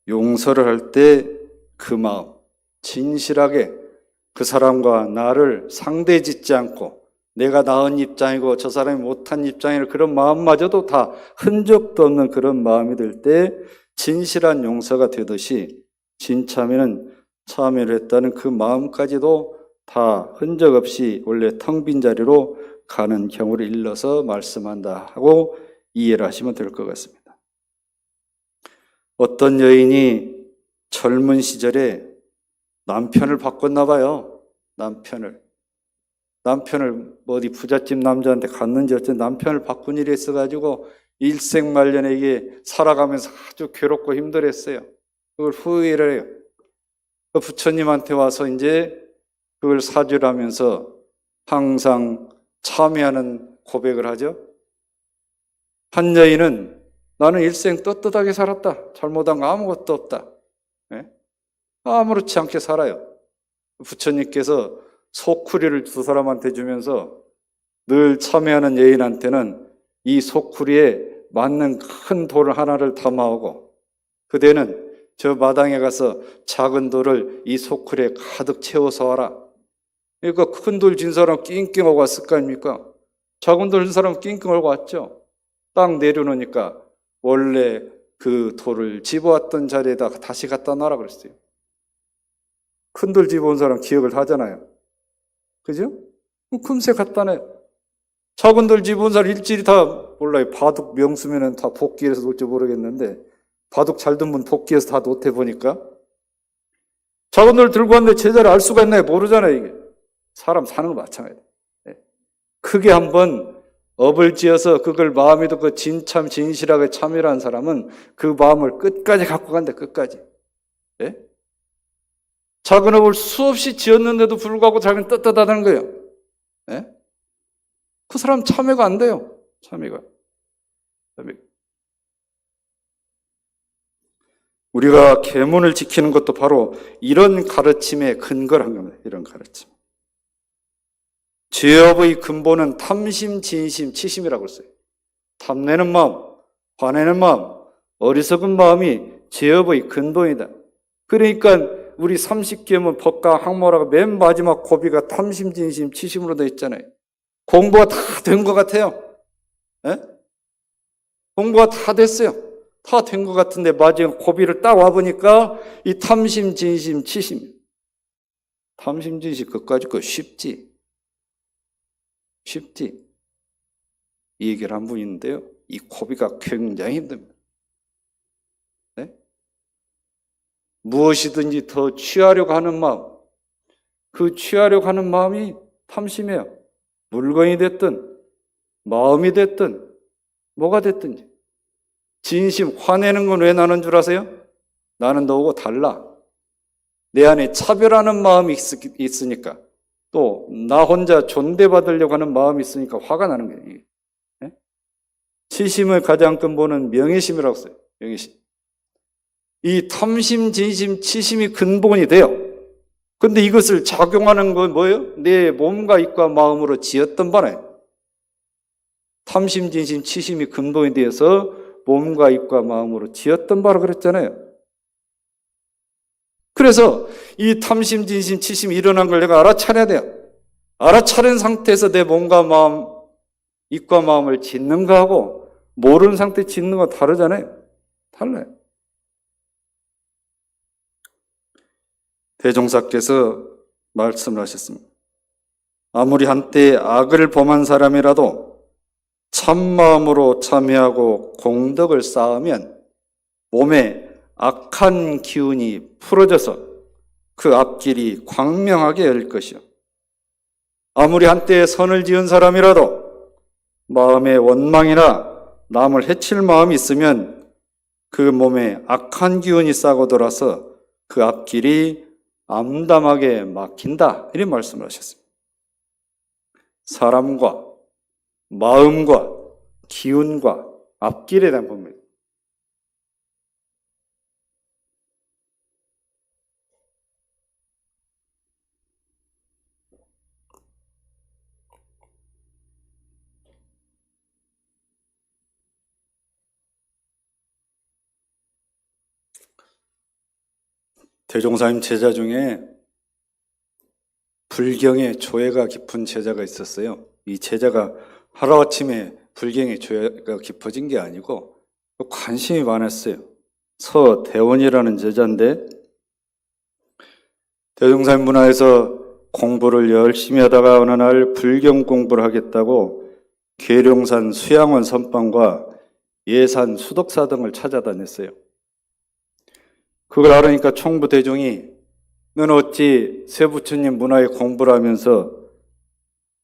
용서를 할 때 그 마음 진실하게 그 사람과 나를 상대짓지 않고 내가 나은 입장이고 저 사람이 못한 입장이라 그런 마음마저도 다 흔적도 없는 그런 마음이 될 때 진실한 용서가 되듯이 진참회는 참회를 했다는 그 마음까지도 다 흔적 없이 원래 텅 빈 자리로 가는 경우를 일러서 말씀한다 하고 이해를 하시면 될 것 같습니다. 어떤 여인이 젊은 시절에 남편을 바꿨나 봐요. 남편을 어디 부잣집 남자한테 갔는지 어쨌든 남편을 바꾼 일이 있어가지고 일생말년에 이게 살아가면서 아주 괴롭고 힘들었어요. 그걸 후회를 해요. 그 부처님한테 와서 이제 그걸 사주하면서 항상 참회하는 고백을 하죠. 한 여인은 나는 일생 떳떳하게 살았다. 잘못한 거 아무것도 없다. 네? 아무렇지 않게 살아요. 부처님께서 소쿠리를 두 사람한테 주면서 늘 참여하는 여인한테는 이 소쿠리에 맞는 큰 돌 하나를 담아오고 그대는 저 마당에 가서 작은 돌을 이 소쿠리에 가득 채워서 와라. 그러니까 큰 돌 진 사람 낑낑하고 왔을 거 아닙니까? 작은 돌 진 사람 낑낑하고 왔죠. 딱 내려놓으니까 원래 그 돌을 집어왔던 자리에다 다시 갖다 놔라 그랬어요. 큰 돌 집어온 사람 기억을 하잖아요. 그죠? 금세 갖다 내. 작은 돌 집어온 사람 일일이 다 몰라요. 바둑 명수면은 다 복귀해서 놓을지 모르겠는데 바둑 잘 든 분 복귀해서 다 놓대 보니까 작은 돌 들고 왔는데 제자를 알 수가 있나요? 모르잖아요. 이게 사람 사는 거 마찬가지예요. 크게 한번 업을 지어서 그걸 마음이 그 진참 진실하게 참여한 사람은 그 마음을 끝까지 갖고 간다. 끝까지. 예? 작은 업을 수없이 지었는데도 불구하고 자기는 떳떳하다는 거예요. 예? 그 사람 참여가 안 돼요. 참여가. 우리가 계문을 지키는 것도 바로 이런 가르침의 근거란 겁니다. 이런 가르침. 죄업의 근본은 탐심, 진심, 치심이라고 했어요. 탐내는 마음, 화내는 마음, 어리석은 마음이 죄업의 근본이다. 그러니까 우리 30계문 법과 항모라고 맨 마지막 고비가 탐심, 진심, 치심으로 되어 있잖아요. 공부가 다 된 것 같아요. 예? 공부가 다 됐어요. 다 된 것 같은데 마지막 고비를 딱 와보니까 이 탐심, 진심, 치심. 탐심, 진심 그까짓 거 쉽지. 쉽지. 이 얘기를 한 분이 있는데요. 이 고비가 굉장히 힘듭니다. 네? 무엇이든지 더 취하려고 하는 마음, 그 취하려고 하는 마음이 탐심이에요. 물건이 됐든 마음이 됐든 뭐가 됐든지. 진심, 화내는 건 왜 나는 줄 아세요? 나는 너하고 달라. 내 안에 차별하는 마음이 있으니까. 또 나 혼자 존대받으려고 하는 마음이 있으니까 화가 나는 거예요. 네? 치심의 가장 근본은 명예심이라고 써요. 명예심. 이 탐심, 진심, 치심이 근본이 돼요. 근데 이것을 작용하는 건 뭐예요? 내 몸과 입과 마음으로 지었던 바네요. 탐심, 진심, 치심이 근본이 되어서 몸과 입과 마음으로 지었던 바라 그랬잖아요. 그래서 이 탐심, 진심, 치심이 일어난 걸 내가 알아차려야 돼요. 알아차린 상태에서 내 몸과 마음, 입과 마음을 짓는 거하고 모르는 상태에 짓는 거 다르잖아요. 달라요. 대종사께서 말씀을 하셨습니다. 아무리 한때 악을 범한 사람이라도 참마음으로 참여하고 공덕을 쌓으면 몸에 악한 기운이 풀어져서 그 앞길이 광명하게 열릴 것이요. 아무리 한때 선을 지은 사람이라도 마음에 원망이나 남을 해칠 마음이 있으면 그 몸에 악한 기운이 싸고 돌아서 그 앞길이 암담하게 막힌다. 이런 말씀을 하셨습니다. 사람과 마음과 기운과 앞길에 대한 법입니다. 대종사님 제자 중에 불경에 조예가 깊은 제자가 있었어요. 이 제자가 하루아침에 불경에 조예가 깊어진 게 아니고 관심이 많았어요. 서대원이라는 제자인데 대종사님 문화에서 공부를 열심히 하다가 어느 날 불경 공부를 하겠다고 계룡산 수양원 선방과 예산 수덕사 등을 찾아다녔어요. 그걸 알으니까 총부 대종이 너는 어찌 쇠부처님 문화에 공부를 하면서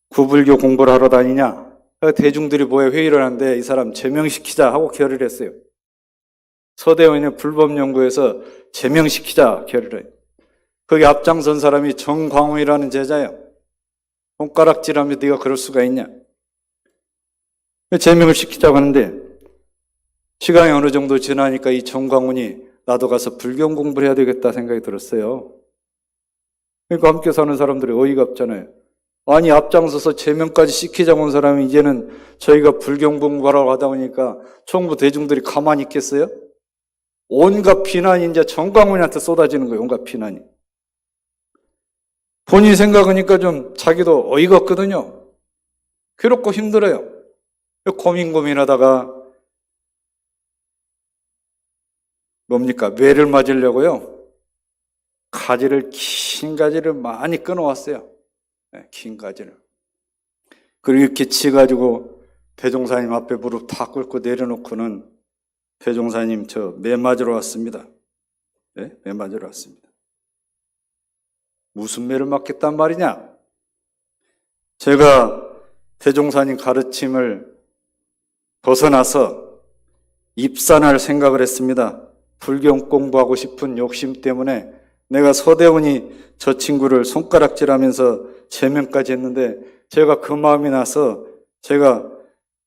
구불교 공부를 하러 다니냐? 대중들이 모여 회의를 하는데 이 사람 제명시키자 하고 결의를 했어요. 서대원의 불법연구에서 제명시키자 결의를 해요. 거기 앞장선 사람이 정광훈이라는 제자예요. 손가락질하며 네가 그럴 수가 있냐? 제명을 시키자고 하는데 시간이 어느 정도 지나니까 이 정광훈이 나도 가서 불경 공부를 해야 되겠다 생각이 들었어요. 그러니까 함께 사는 사람들이 어이가 없잖아요. 아니, 앞장서서 제명까지 시키자고 온 사람이 이제는 저희가 불경봉부라고 하다 보니까 총부 대중들이 가만히 있겠어요? 온갖 비난이 이제 정광훈이한테 쏟아지는 거예요. 온갖 비난이. 본인 생각하니까 좀 자기도 어이가 없거든요. 괴롭고 힘들어요. 고민하다가 뭡니까? 매를 맞으려고요. 긴 가지를 많이 끊어왔어요. 네, 긴 가지를. 그리고 이렇게 치가지고 대종사님 앞에 무릎 다 꿇고 내려놓고는 대종사님 저 매 맞으러 왔습니다. 네, 매 맞으러 왔습니다. 무슨 매를 맞겠단 말이냐? 제가 대종사님 가르침을 벗어나서 입산할 생각을 했습니다. 불경 공부하고 싶은 욕심 때문에 내가 서대원이 저 친구를 손가락질하면서 제명까지 했는데 제가 그 마음이 나서 제가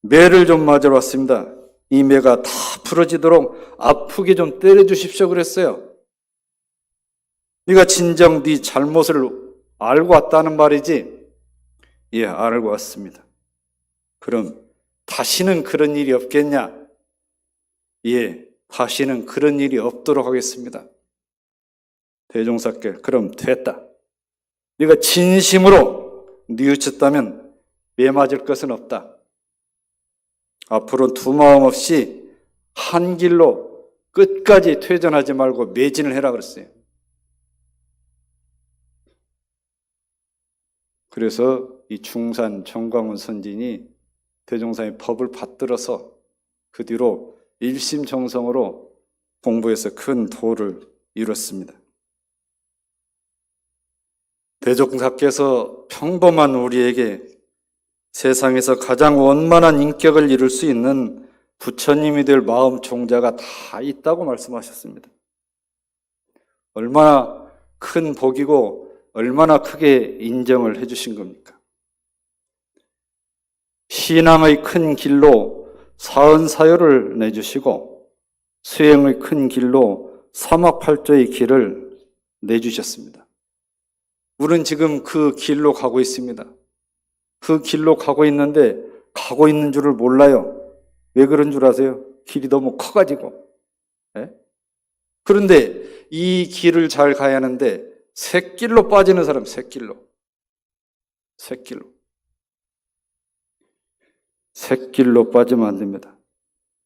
매를 좀 맞으러 왔습니다. 이 매가 다 풀어지도록 아프게 좀 때려주십시오 그랬어요. 네가 진정 네 잘못을 알고 왔다는 말이지? 예, 알고 왔습니다. 그럼 다시는 그런 일이 없겠냐? 예, 다시는 그런 일이 없도록 하겠습니다. 대종사께 그럼 됐다. 네가 진심으로 뉘우쳤다면 매 맞을 것은 없다. 앞으로 두 마음 없이 한 길로 끝까지 퇴전하지 말고 매진을 해라 그랬어요. 그래서 이 중산 정광훈 선진이 대종사의 법을 받들어서 그 뒤로 일심정성으로 공부해서 큰 도를 이뤘습니다. 대종사께서 평범한 우리에게 세상에서 가장 원만한 인격을 이룰 수 있는 부처님이 될 마음 종자가 다 있다고 말씀하셨습니다. 얼마나 큰 복이고 얼마나 크게 인정을 해주신 겁니까? 신앙의 큰 길로 사은사요를 내주시고 수행의 큰 길로 사막팔조의 길을 내주셨습니다. 우리는 지금 그 길로 가고 있습니다. 그 길로 가고 있는데 가고 있는 줄을 몰라요. 왜 그런 줄 아세요? 길이 너무 커가지고. 네? 그런데 이 길을 잘 가야 하는데 샛길로 빠지는 사람, 샛길로. 샛길로 빠지면 안 됩니다.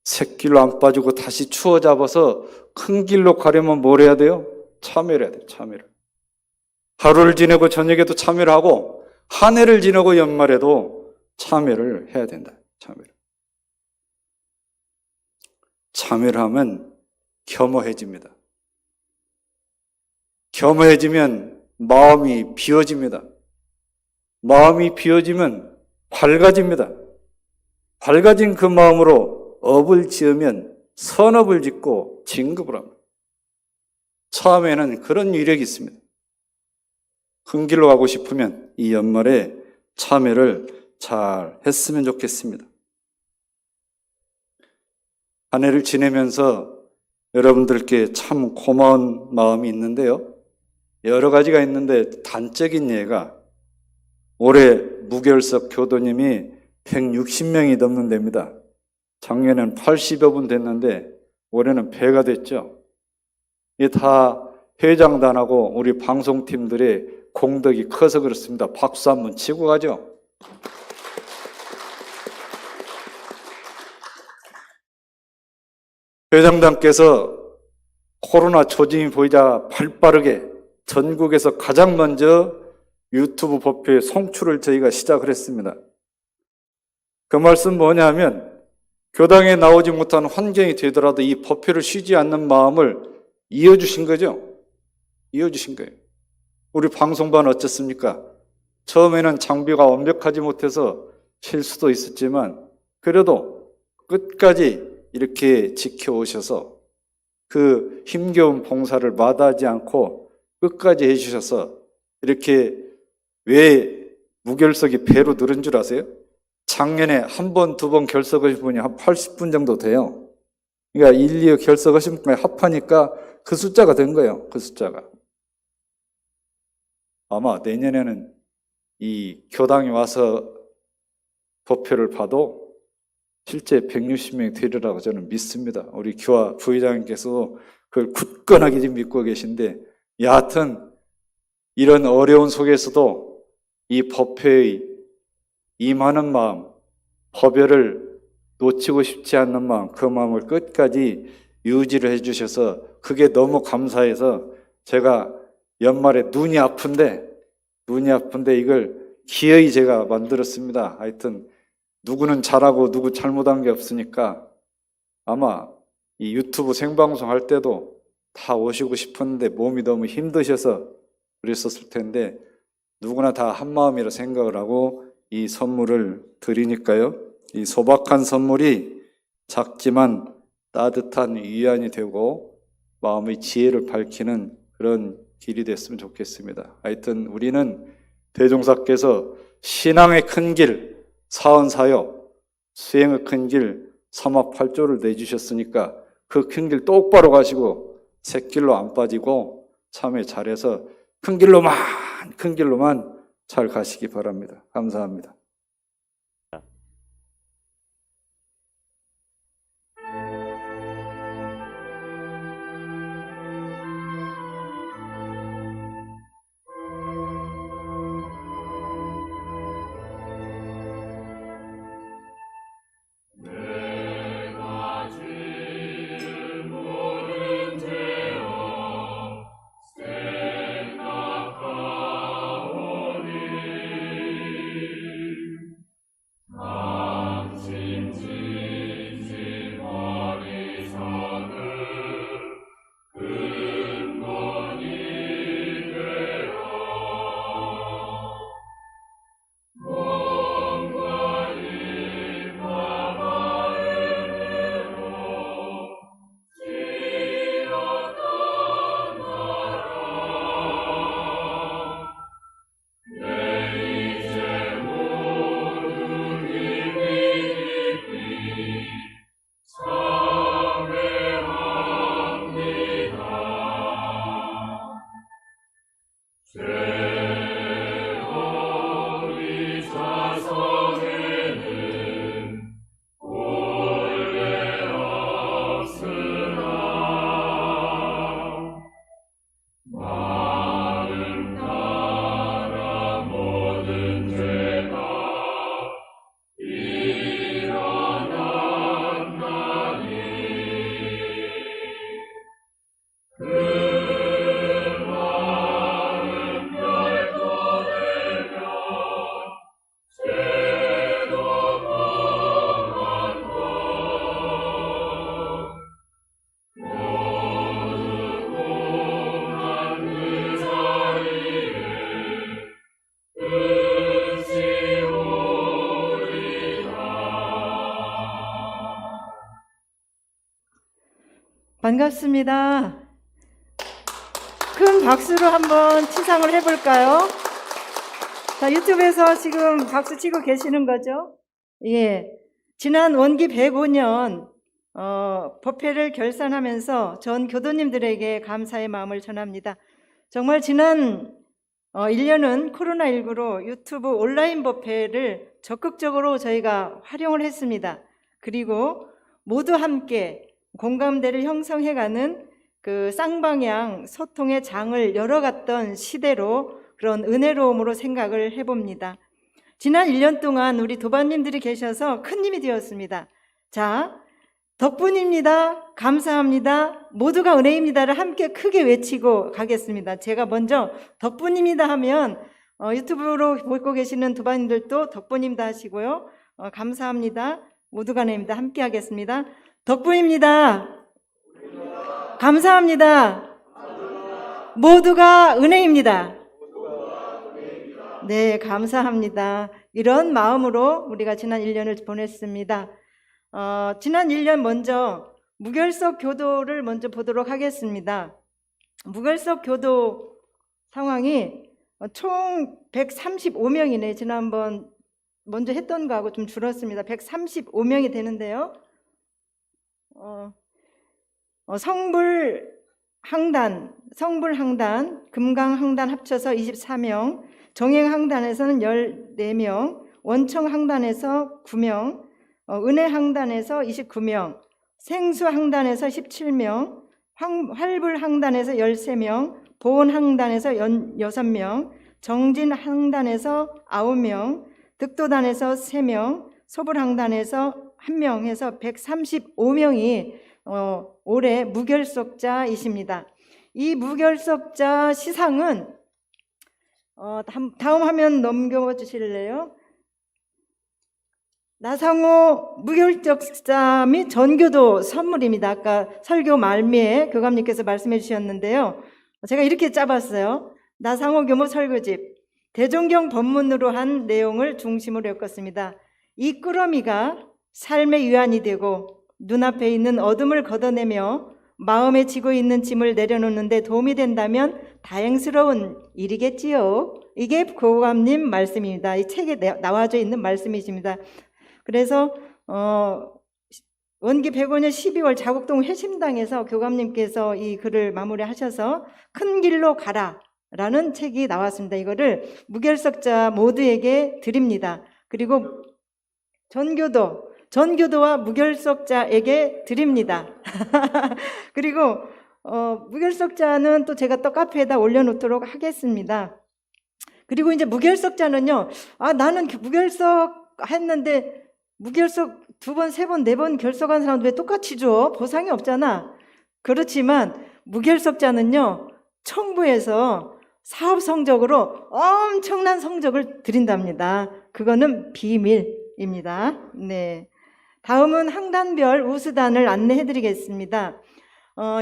샛길로 안 빠지고 다시 추워 잡아서 큰 길로 가려면 뭘 해야 돼요? 참여를 해야 돼요, 참여를. 하루를 지내고 저녁에도 참여를 하고 한 해를 지내고 연말에도 참여를 해야 된다. 참여를 하면 겸허해집니다. 겸허해지면 마음이 비워집니다. 마음이 비워지면 밝아집니다. 밝아진 그 마음으로 업을 지으면 선업을 짓고 진급을 합니다. 처음에는 그런 위력이 있습니다. 큰 길로 가고 싶으면 이 연말에 참여를 잘 했으면 좋겠습니다. 한 해를 지내면서 여러분들께 참 고마운 마음이 있는데요. 여러 가지가 있는데 단적인 예가 올해 무결석 교도님이 160명이 넘는 데입니다. 작년에는 80여 분 됐는데 올해는 배가 됐죠. 이게 다 회장단하고 우리 방송팀들의 공덕이 커서 그렇습니다. 박수 한번 치고 가죠. 회장단께서 코로나 조짐이 보이자 발빠르게 전국에서 가장 먼저 유튜브 법회 송출을 저희가 시작을 했습니다. 그 말씀 뭐냐면 교당에 나오지 못한 환경이 되더라도 이 법회를 쉬지 않는 마음을 이어주신 거죠. 이어주신 거예요. 우리 방송반 어쨌습니까? 처음에는 장비가 완벽하지 못해서 실수도 있었지만 그래도 끝까지 이렇게 지켜오셔서 그 힘겨운 봉사를 마다하지 않고 끝까지 해주셔서 이렇게 왜 무결석이 배로 늘은 줄 아세요? 작년에 한 번, 두 번 결석하신 분이 한 80분 정도 돼요. 그러니까 1, 2 결석하신 분이 합하니까 그 숫자가 된 거예요. 그 숫자가. 아마 내년에는 이 교당이 와서 법회를 봐도 실제 160명이 되리라고 저는 믿습니다. 우리 교화 부회장님께서 그걸 굳건하게 지금 믿고 계신데, 여하튼 이런 어려운 속에서도 이 법회의 임하는 마음, 법회를 놓치고 싶지 않는 마음, 그 마음을 끝까지 유지를 해주셔서 그게 너무 감사해서 제가 연말에 눈이 아픈데 이걸 기어이 제가 만들었습니다. 하여튼 누구는 잘하고 누구 잘못한 게 없으니까 아마 이 유튜브 생방송 할 때도 다 오시고 싶었는데 몸이 너무 힘드셔서 그랬었을 텐데, 누구나 다 한마음이라 생각을 하고 이 선물을 드리니까요. 이 소박한 선물이 작지만 따뜻한 위안이 되고 마음의 지혜를 밝히는 그런 길이 됐으면 좋겠습니다. 하여튼 우리는 대종사께서 신앙의 큰 길, 사언사역, 수행의 큰 길, 삼합팔조를 내주셨으니까 그 큰 길 똑바로 가시고 새길로 안 빠지고 참회 잘해서 큰 길로만 잘 가시기 바랍니다. 감사합니다.
반갑습니다. 큰 박수로 한번 치상을 해볼까요? 자, 유튜브에서 지금 박수 치고 계시는 거죠? 예. 지난 원기 105년 법회를 결산하면서 전 교도님들에게 감사의 마음을 전합니다. 정말 지난 1년은 코로나19로 유튜브 온라인 법회를 적극적으로 저희가 활용을 했습니다. 그리고 모두 함께 공감대를 형성해가는 그 쌍방향 소통의 장을 열어갔던 시대로 그런 은혜로움으로 생각을 해봅니다. 지난 1년 동안 우리 도반님들이 계셔서 큰 힘이 되었습니다. 자, 덕분입니다. 감사합니다. 모두가 은혜입니다를 함께 크게 외치고 가겠습니다. 제가 먼저 덕분입니다 하면 유튜브로 보고 계시는 도반님들도 덕분입니다 하시고요. 감사합니다. 모두가 은혜입니다. 함께 하겠습니다. 덕분입니다. 감사합니다. 모두가 은혜입니다. 네, 감사합니다. 이런 마음으로 우리가 지난 1년을 보냈습니다. 지난 1년 먼저 무결석 교도를 먼저 보도록 하겠습니다. 무결석 교도 상황이 총 135명이네. 지난번 먼저 했던 거하고 좀 줄었습니다. 135명이 되는데요. 성불
항단, 성불항단, 금강항단 합쳐서 24명, 정행항단에서는 14명, 원청항단에서 9명, 은혜항단에서 29명, 생수항단에서 17명, 활불항단에서 13명, 보온항단에서 6명, 정진항단에서 9명, 득도단에서 3명, 소불항단에서 1명 해서 135명이 올해 무결석자이십니다. 이 무결석자 시상은 다음 화면 넘겨주실래요? 나상호 무결석자 및 전교도 선물입니다. 아까 설교 말미에 교감님께서 말씀해 주셨는데요. 제가 이렇게 짜봤어요. 나상호 교무 설교집 대종경 본문으로 한 내용을 중심으로 엮었습니다. 이 꾸러미가 삶의 위안이 되고 눈앞에 있는 어둠을 걷어내며 마음에 지고 있는 짐을 내려놓는 데 도움이 된다면 다행스러운 일이겠지요. 이게 교감님 말씀입니다. 이 책에 나와져 있는 말씀이십니다. 그래서 원기 105년 12월 자국동 회심당에서 교감님께서 이 글을 마무리하셔서 큰 길로 가라 라는 책이 나왔습니다. 이거를 무결석자 모두에게 드립니다. 그리고 전교도와 무결석자에게 드립니다. 그리고 무결석자는 또 제가 또 카페에다 올려놓도록 하겠습니다. 그리고 이제 무결석자는요, 나는 무결석 했는데 무결석 2번, 3번, 4번 결석한 사람도 왜 똑같이 줘? 보상이 없잖아. 그렇지만 무결석자는요, 청부에서 사업 성적으로 엄청난 성적을 드린답니다. 그거는 비밀입니다. 네. 다음은 항단별 우수단을 안내해 드리겠습니다.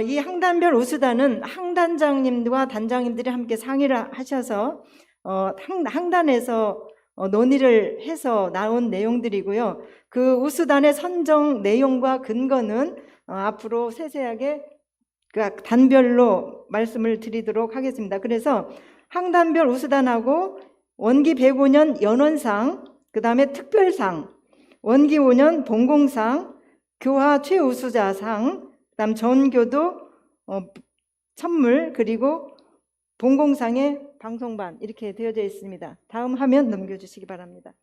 이 항단별 우수단은 항단장님과 단장님들이 함께 상의를 하셔서 항단에서 논의를 해서 나온 내용들이고요. 그 우수단의 선정 내용과 근거는 앞으로 세세하게 단별로 말씀을 드리도록 하겠습니다. 그래서 항단별 우수단하고 원기 105년 연원상, 그 다음에 특별상, 원기 5년 본공상, 교화 최우수자상, 그 다음 전교도 선물, 그리고 본공상의 방송반 이렇게 되어져 있습니다. 다음 화면 넘겨주시기 바랍니다.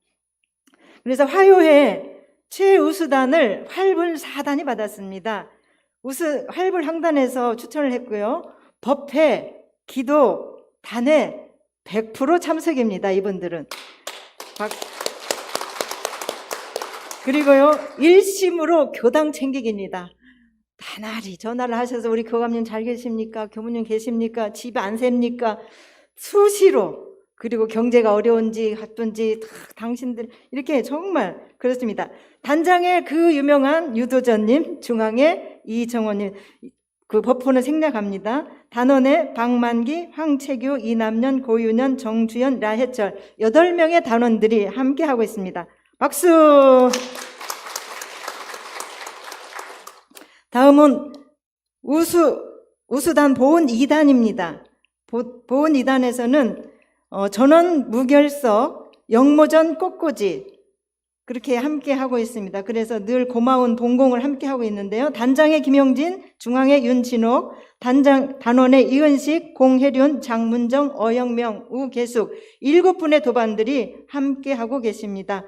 그래서 화요회 최우수단을 활불 4단이 받았습니다. 활불 항단에서 추천을 했고요. 법회, 기도, 단회 100% 참석입니다. 이분들은. 그리고요, 일심으로 교당 챙기기입니다. 나날이 전화를 하셔서 우리 교감님 잘 계십니까? 교무님 계십니까? 집에 안 셉니까? 수시로. 그리고 경제가 어려운지 바쁜지 당신들 이렇게 정말 그렇습니다. 단장의 그 유명한 유도전님, 중앙의 이정원님, 그 법호는 생략합니다. 단원의 박만기, 황채규, 이남년, 고윤현, 정주현, 라해철 8명의 단원들이 함께하고 있습니다. 박수! 다음은 우수단 보훈 2단입니다. 보훈 2단에서는 전원 무결석, 영모전 꽃꽂이 그렇게 함께 하고 있습니다. 그래서 늘 고마운 본공을 함께 하고 있는데요. 단장의 김용진, 중앙의 윤진옥, 단원의 이은식, 공혜륜, 장문정, 어영명, 우계숙 7분의 도반들이 함께 하고 계십니다.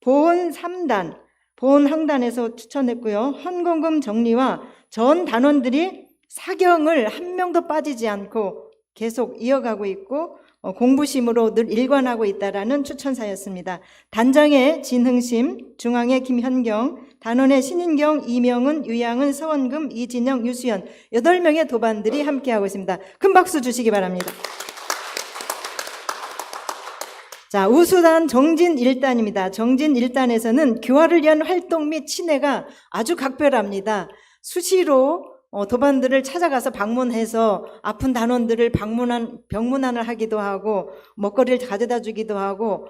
보훈 3단, 보훈 항단에서 추천했고요. 헌공금 정리와 전 단원들이 사경을 한 명도 빠지지 않고 계속 이어가고 있고 공부심으로 늘 일관하고 있다라는 추천사였습니다. 단장의 진흥심, 중앙의 김현경, 단원의 신인경, 이명은, 유양은, 서원금, 이진영, 유수연 8명의 도반들이 함께하고 있습니다. 큰 박수 주시기 바랍니다. 자, 우수단 정진 1단입니다. 정진 1단에서는 교화를 위한 활동 및 친회가 아주 각별합니다. 수시로 도반들을 찾아가서 방문해서 아픈 단원들을 병문안을 하기도 하고 먹거리를 가져다 주기도 하고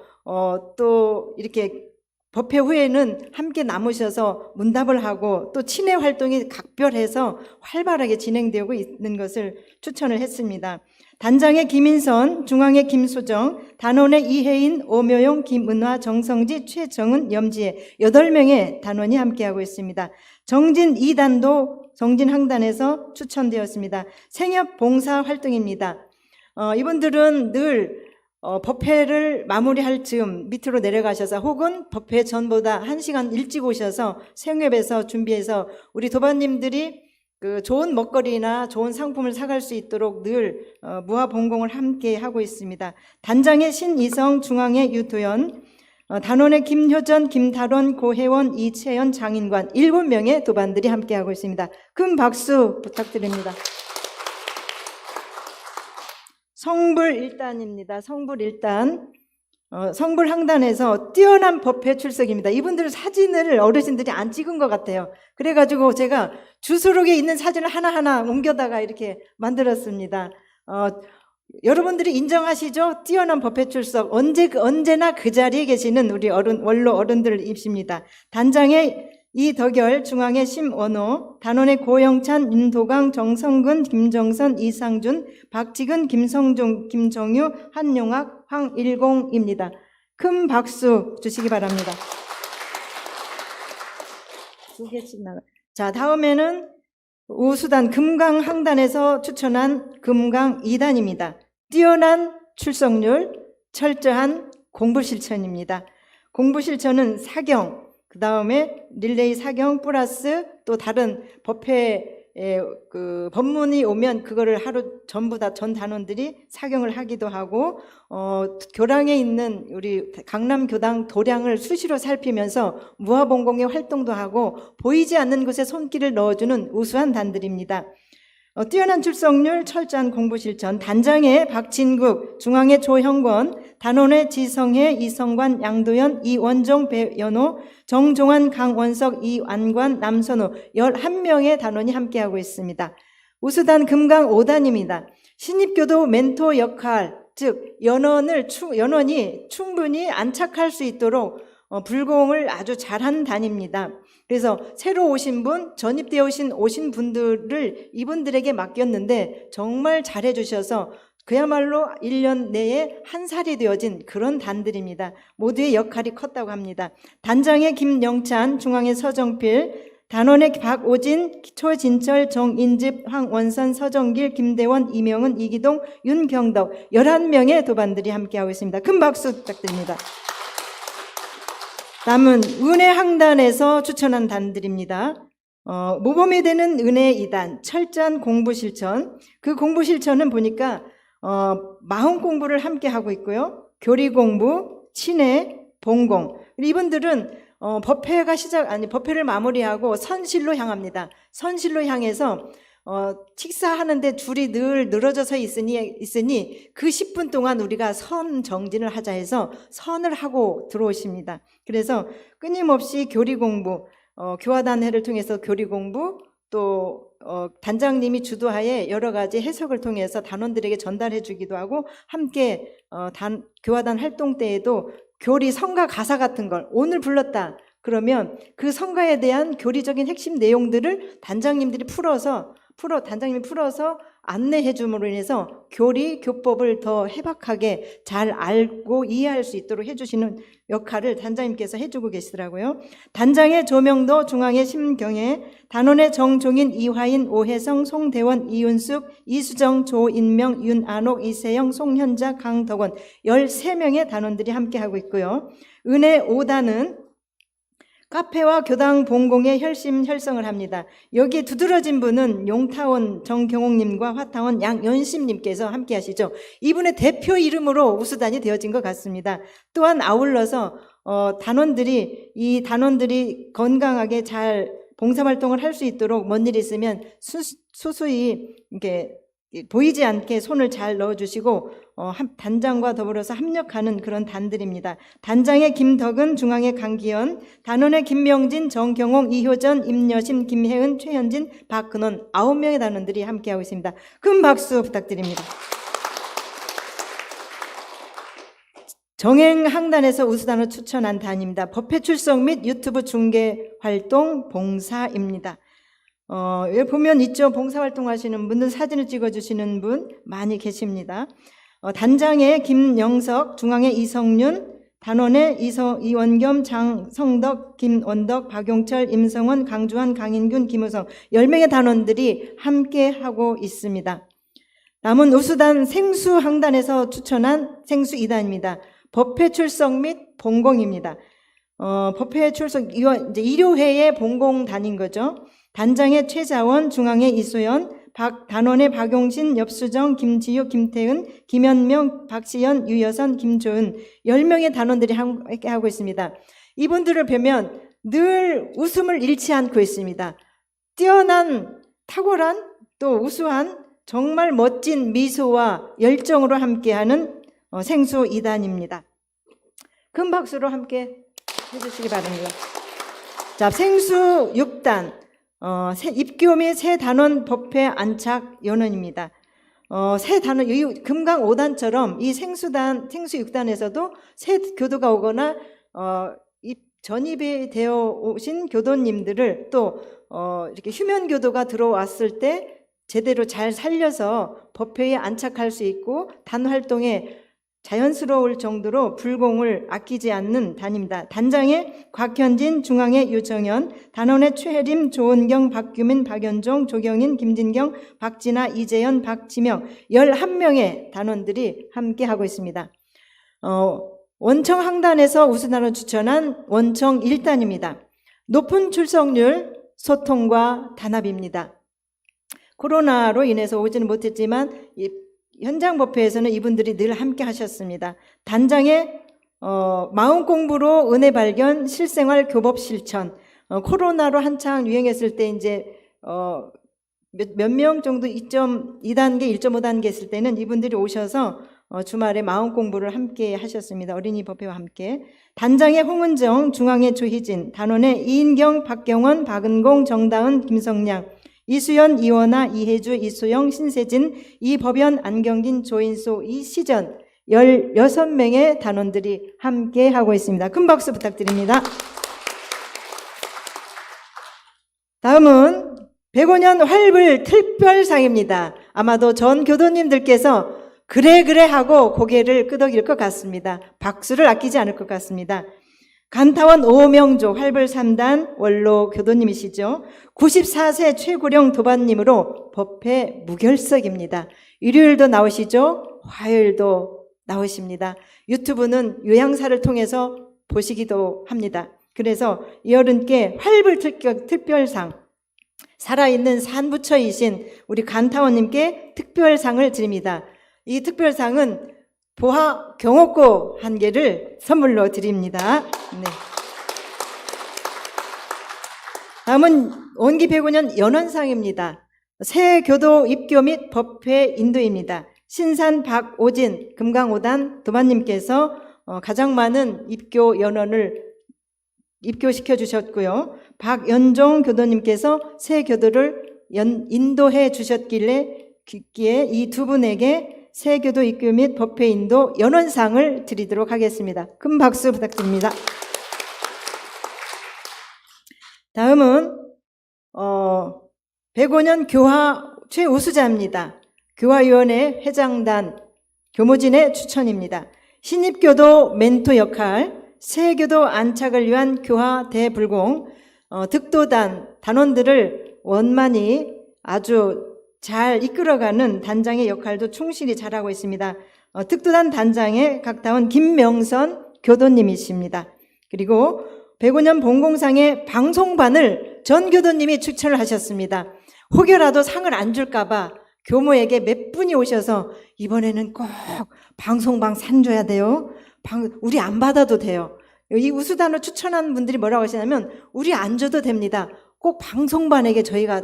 또 이렇게 법회 후에는 함께 남으셔서 문답을 하고 또 친회 활동이 각별해서 활발하게 진행되고 있는 것을 추천을 했습니다. 단장의 김인선, 중앙의 김수정, 단원의 이혜인, 오묘용, 김은화, 정성지, 최정은, 염지혜 8명의 단원이 함께하고 있습니다. 정진 2단도 정진 항단에서 추천되었습니다. 생협 봉사 활동입니다. 이분들은 늘 법회를 마무리할 즈음 밑으로 내려가셔서 혹은 법회 전보다 1시간 일찍 오셔서 생협에서 준비해서 우리 도반님들이 그 좋은 먹거리나 좋은 상품을 사갈 수 있도록 늘 무화봉공을 함께 하고 있습니다. 단장의 신이성, 중앙의 유도연, 단원의 김효전, 김달원, 고혜원, 이채연, 장인관 7명의 도반들이 함께하고 있습니다. 큰 박수 부탁드립니다. 성불 1단입니다. 성불 1단. 성불 항단에서 뛰어난 법회 출석입니다. 이분들 사진을 어르신들이 안 찍은 것 같아요. 그래가지고 제가 주소록에 있는 사진을 하나하나 옮겨다가 이렇게 만들었습니다. 여러분들이 인정하시죠? 뛰어난 법회 출석. 언제나 그 자리에 계시는 우리 원로 어른들입니다. 단장의 이덕열, 중앙의 심원호, 단원의 고영찬, 윤도강, 정성근, 김정선, 이상준, 박지근, 김성중, 김정유, 한용학, 황일공입니다. 큰 박수 주시기 바랍니다. 2개씩 나가. 자, 다음에는 우수단 금강항단에서 추천한 금강 2단입니다. 뛰어난 출석률, 철저한 공부 실천입니다. 공부 실천은 사경, 그 다음에 릴레이 사경 플러스 또 다른 법회 그 법문이 오면 그거를 하루 전부 다 전 단원들이 사경을 하기도 하고 교량에 있는 우리 강남교당 도량을 수시로 살피면서 무화봉공의 활동도 하고 보이지 않는 곳에 손길을 넣어주는 우수한 단들입니다. 뛰어난 출석률, 철저한 공부 실천, 단장의 박진국, 중앙의 조형권, 단원의 지성혜, 이성관, 양도현, 이원종, 배연호, 정종환, 강원석, 이완관, 남선호 11명의 단원이 함께하고 있습니다. 우수단 금강 5단입니다. 신입교도 멘토 역할, 즉 연원이 충분히 안착할 수 있도록 불공을 아주 잘한 단입니다. 그래서 새로 오신 분, 전입되어 오신 분들을 이분들에게 맡겼는데 정말 잘해주셔서 그야말로 1년 내에 한 살이 되어진 그런 단들입니다. 모두의 역할이 컸다고 합니다. 단장의 김영찬, 중앙의 서정필, 단원의 박오진, 초진철, 정인집, 황원선, 서정길, 김대원, 이명은, 이기동, 윤경덕 11명의 도반들이 함께하고 있습니다. 큰 박수 부탁드립니다. 다음은 은혜항단에서 추천한 단들입니다. 모범이 되는 은혜 2단, 철저한 공부실천. 그 공부실천은 보니까 마음 공부를 함께 하고 있고요. 교리 공부, 친해, 봉공. 이분들은 법회를 마무리하고 선실로 향합니다. 선실로 향해서 식사하는데 줄이 늘 늘어져서 있으니 그 10분 동안 우리가 선 정진을 하자 해서 선을 하고 들어오십니다. 그래서 끊임없이 교리 공부, 교화단회를 통해서 교리 공부, 또 단장님이 주도하에 여러 가지 해석을 통해서 단원들에게 전달해 주기도 하고 함께 교화단 활동 때에도 교리 성가 가사 같은 걸 오늘 불렀다 그러면 그 성가에 대한 교리적인 핵심 내용들을 단장님이 풀어서 안내해 줌으로 인해서 교법을 더 해박하게 잘 알고 이해할 수 있도록 해주시는 역할을 단장님께서 해주고 계시더라고요. 단장의 조명도, 중앙의 심경애, 단원의 정종인, 이화인, 오혜성, 송대원, 이윤숙, 이수정, 조인명, 윤안옥, 이세영, 송현자, 강덕원 13명의 단원들이 함께하고 있고요. 은혜 5단은 카페와 교당 봉공에 혈성을 합니다. 여기에 두드러진 분은 용타원 정경옥님과 화타원 양연심님께서 함께 하시죠. 이분의 대표 이름으로 우수단이 되어진 것 같습니다. 또한 아울러서 이 단원들이 건강하게 잘 봉사활동을 할 수 있도록 뭔 일 있으면 수수히 이렇게 보이지 않게 손을 잘 넣어주시고 단장과 더불어서 합력하는 그런 단들입니다. 단장의 김덕은, 중앙의 강기현, 단원의 김명진, 정경옥, 이효전, 임여심, 김혜은, 최현진, 박근원 9명의 단원들이 함께하고 있습니다. 큰 박수 부탁드립니다. 정행항단에서 우수단을 추천한 단입니다. 법회 출석 및 유튜브 중계 활동 봉사입니다. 여기 보면 있죠. 봉사활동 하시는 분들 사진을 찍어주시는 분 많이 계십니다. 단장의 김영석, 중앙의 이성윤, 단원의 이원겸, 장성덕, 김원덕, 박용철, 임성원, 강주환, 강인균, 김우성 10명의 단원들이 함께 하고 있습니다. 남은 우수단 생수항단에서 추천한 생수 2단입니다. 법회 출석 및 본공입니다. 법회 출석 이제 일요회의 본공단인 거죠. 단장의 최자원, 중앙의 이소연, 단원의 박용신, 엽수정, 김지유, 김태은, 김현명, 박시연, 유여선, 김조은 10명의 단원들이 함께 하고 있습니다. 이분들을 뵈면 늘 웃음을 잃지 않고 있습니다. 뛰어난, 탁월한, 또 우수한 정말 멋진 미소와 열정으로 함께하는 생수 2단입니다. 큰 박수로 함께 해주시기 바랍니다. 자, 생수 6단. 입교 및 새 단원 법회 안착 연원입니다. 새 단원, 이 금강 5단처럼 이 생수 6단에서도 새 교도가 오거나, 전입이 되어 오신 교도님들을 또, 이렇게 휴면 교도가 들어왔을 때 제대로 잘 살려서 법회에 안착할 수 있고, 단 활동에 자연스러울 정도로 불공을 아끼지 않는 단입니다. 단장의 곽현진, 중앙의 유정현, 단원의 최혜림, 조은경, 박규민, 박연종, 조경인, 김진경, 박진아, 이재현, 박지명 11명의 단원들이 함께하고 있습니다. 원청 항단에서 우수단을 추천한 원청 1단입니다. 높은 출석률, 소통과 단합입니다. 코로나로 인해서 오지는 못했지만 현장 법회에서는 이분들이 늘 함께 하셨습니다. 단장의 마음 공부로 은혜 발견, 실생활 교법 실천. 코로나로 한창 유행했을 때 이제 몇 명 정도 2.2단계, 1.5단계 했을 때는 이분들이 오셔서 주말에 마음 공부를 함께 하셨습니다. 어린이 법회와 함께. 단장의 홍은정, 중앙의 조희진, 단원의 이인경, 박경원, 박은공, 정다은, 김성량, 이수연, 이원아, 이혜주, 이소영, 신세진, 이법연, 안경진, 조인소, 이시전 16명의 단원들이 함께 하고 있습니다. 큰 박수 부탁드립니다. 다음은 105년 활불 특별상입니다. 아마도 전 교도님들께서 그래 하고 고개를 끄덕일 것 같습니다. 박수를 아끼지 않을 것 같습니다. 간타원 오명조 활불 3단 원로 교도님이시죠. 94세 최고령 도반님으로 법회 무결석입니다. 일요일도 나오시죠. 화요일도 나오십니다. 유튜브는 요양사를 통해서 보시기도 합니다. 그래서 이 어른께 활불 특별상, 살아있는 산부처이신 우리 간타원님께 특별상을 드립니다. 이 특별상은 보화 경옥고 1개를 선물로 드립니다. 네. 다음은 원기 105년 연원상입니다. 새 교도 입교 및 법회 인도입니다. 신산 박오진 금강 5단 도반님께서 가장 많은 입교 연원을 입교시켜 주셨고요. 박연종 교도님께서 새 교도를 인도해 주셨기에 이 두 분에게 새 교도 입교 및 법회 인도 연원상을 드리도록 하겠습니다. 큰 박수 부탁드립니다. 다음은 105년 교화 최우수자입니다. 교화위원회 회장단 교모진의 추천입니다. 신입교도 멘토 역할, 새교도 안착을 위한 교화 대불공, 득도단 단원들을 원만히 아주 잘 이끌어가는 단장의 역할도 충실히 잘하고 있습니다. 득도단 단장의 각다운 김명선 교도님이십니다. 그리고 105년 본공상의 방송반을 전 교도님이 추천을 하셨습니다. 혹여라도 상을 안 줄까봐 교모에게 몇 분이 오셔서 이번에는 꼭 방송반 상 줘야 돼요. 우리 안 받아도 돼요. 이 우수단을 추천한 분들이 뭐라고 하시냐면 우리 안 줘도 됩니다. 꼭 방송반에게 저희가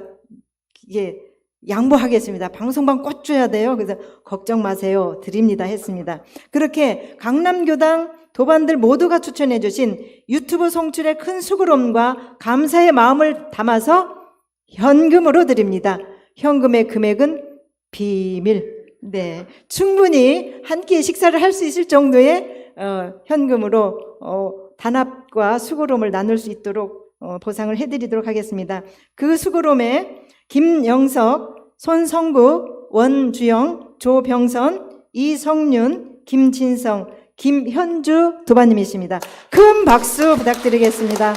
이게 양보하겠습니다. 방송반 꼭 줘야 돼요. 그래서 걱정 마세요. 드립니다 했습니다. 그렇게 강남교당 도반들 모두가 추천해 주신 유튜브 송출의 큰 수고로움과 감사의 마음을 담아서 현금으로 드립니다. 현금의 금액은 비밀. 네, 충분히 한 끼 식사를 할 수 있을 정도의 현금으로 단합과 수고로움을 나눌 수 있도록 보상을 해드리도록 하겠습니다. 그 수고로움에 김영석, 손성국, 원주영, 조병선, 이성윤, 김진성, 김현주 도반님이십니다. 큰 박수 부탁드리겠습니다.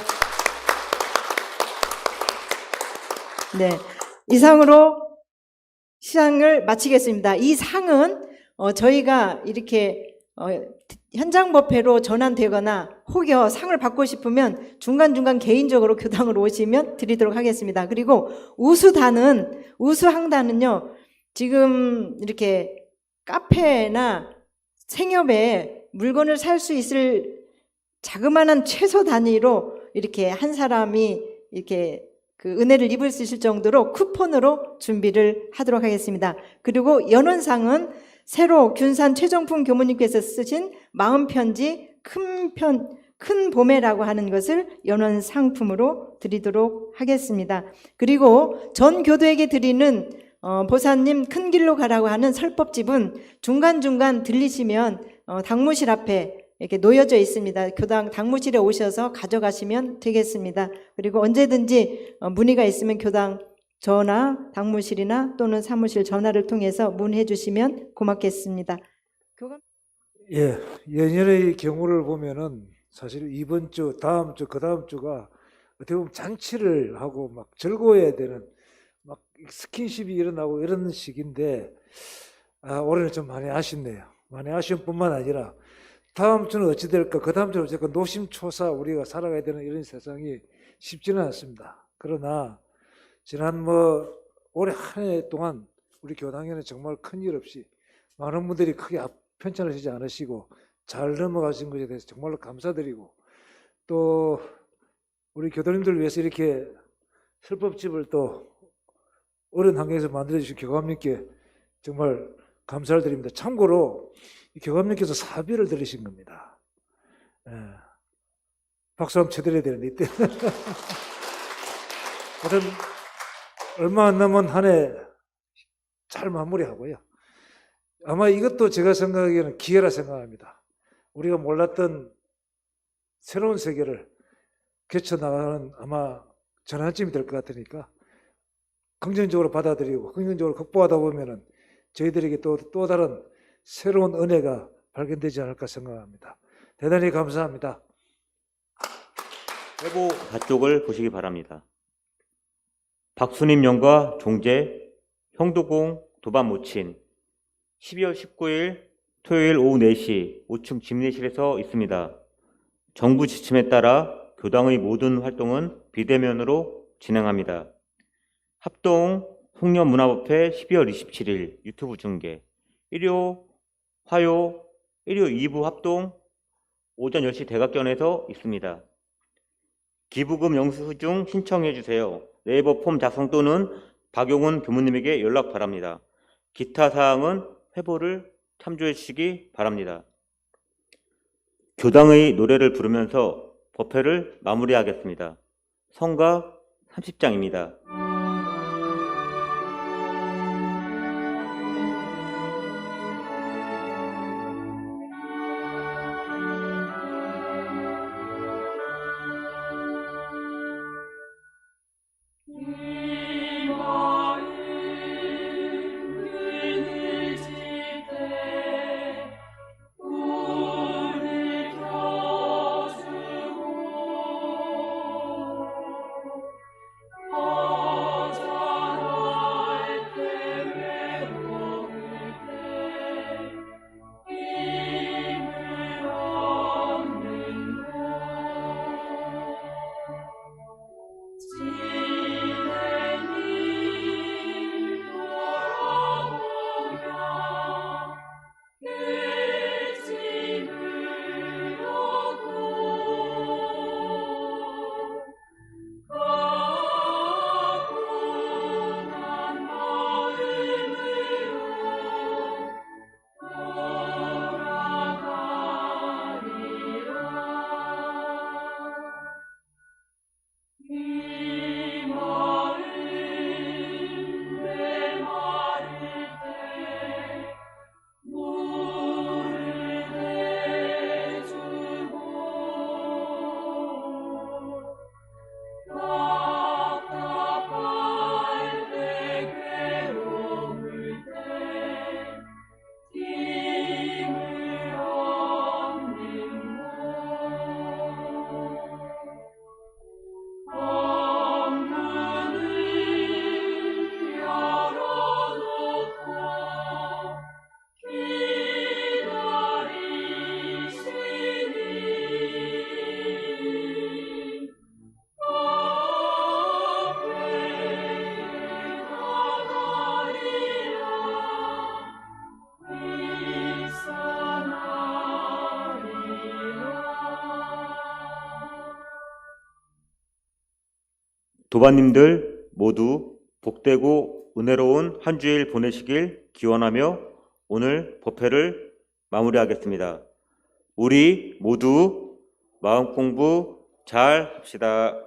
네, 이상으로 시상을 마치겠습니다. 이 상은 저희가 이렇게 현장 법회로 전환되거나 혹여 상을 받고 싶으면 중간중간 개인적으로 교당으로 오시면 드리도록 하겠습니다. 그리고 우수항단은요, 지금 이렇게 카페나 생협에 물건을 살 수 있을 자그마한 최소 단위로 이렇게 한 사람이 이렇게 그 은혜를 입을 수 있을 정도로 쿠폰으로 준비를 하도록 하겠습니다. 그리고 연원상은 새로 균산 최정품 교무님께서 쓰신 마음편지 큰 봄에라고 하는 것을 연원 상품으로 드리도록 하겠습니다. 그리고 전 교도에게 드리는 보사님 큰 길로 가라고 하는 설법집은 중간중간 들리시면 당무실 앞에 이렇게 놓여져 있습니다. 교당 당무실에 오셔서 가져가시면 되겠습니다. 그리고 언제든지 문의가 있으면 교당 전화, 당무실이나 또는 사무실 전화를 통해서 문의해 주시면 고맙겠습니다.
예, 예년의 경우를 보면은 사실 이번 주, 다음 주, 그 다음 주가 어떻게 보면 잔치를 하고 막 즐거워야 되는 막 스킨십이 일어나고 이런 시기인데 올해는 좀 많이 아쉽네요. 많이 아쉬운 뿐만 아니라 다음 주는 어찌 될까? 그 다음 주는 어쨌건 노심초사 우리가 살아가야 되는 이런 세상이 쉽지는 않습니다. 그러나 지난 올해 한 해 동안 우리 교당에는 정말 큰일 없이 많은 분들이 크게 편찮으시지 않으시고 잘 넘어가신 것에 대해서 정말로 감사드리고, 또 우리 교도님들을 위해서 이렇게 설법집을 또 어려운 환경에서 만들어주신 교감님께 정말 감사를 드립니다. 참고로 이 교감님께서 사비를 들으신 겁니다. 예. 박수 한번 쳐드려야 되는데 이때 하여튼 얼마 안 남은 한 해 잘 마무리하고요. 아마 이것도 제가 생각하기에는 기회라 생각합니다. 우리가 몰랐던 새로운 세계를 개쳐나가는 아마 전환점이 될 것 같으니까 긍정적으로 받아들이고 긍정적으로 극복하다 보면은 저희들에게 또 다른 새로운 은혜가 발견되지 않을까 생각합니다. 대단히 감사합니다.
회보 좌쪽을 보시기 바랍니다. 박수님 영과 종재, 형도공, 도반 모친 12월 19일 토요일 오후 4시 5층 집례실에서 있습니다. 정부 지침에 따라 교당의 모든 활동은 비대면으로 진행합니다. 합동 송년문화법회 12월 27일 유튜브 중계, 일요, 화요, 일요 2부 합동 오전 10시 대각견에서 있습니다. 기부금 영수증 신청해 주세요. 네이버 폼 작성 또는 박용훈 교무님에게 연락 바랍니다. 기타 사항은 회보를 참조해 주시기 바랍니다. 교당의 노래를 부르면서 법회를 마무리하겠습니다. 성가 30장입니다.
Oh
도반님들 모두 복되고 은혜로운 한 주일 보내시길 기원하며 오늘 법회를 마무리하겠습니다. 우리 모두 마음 공부 잘 합시다.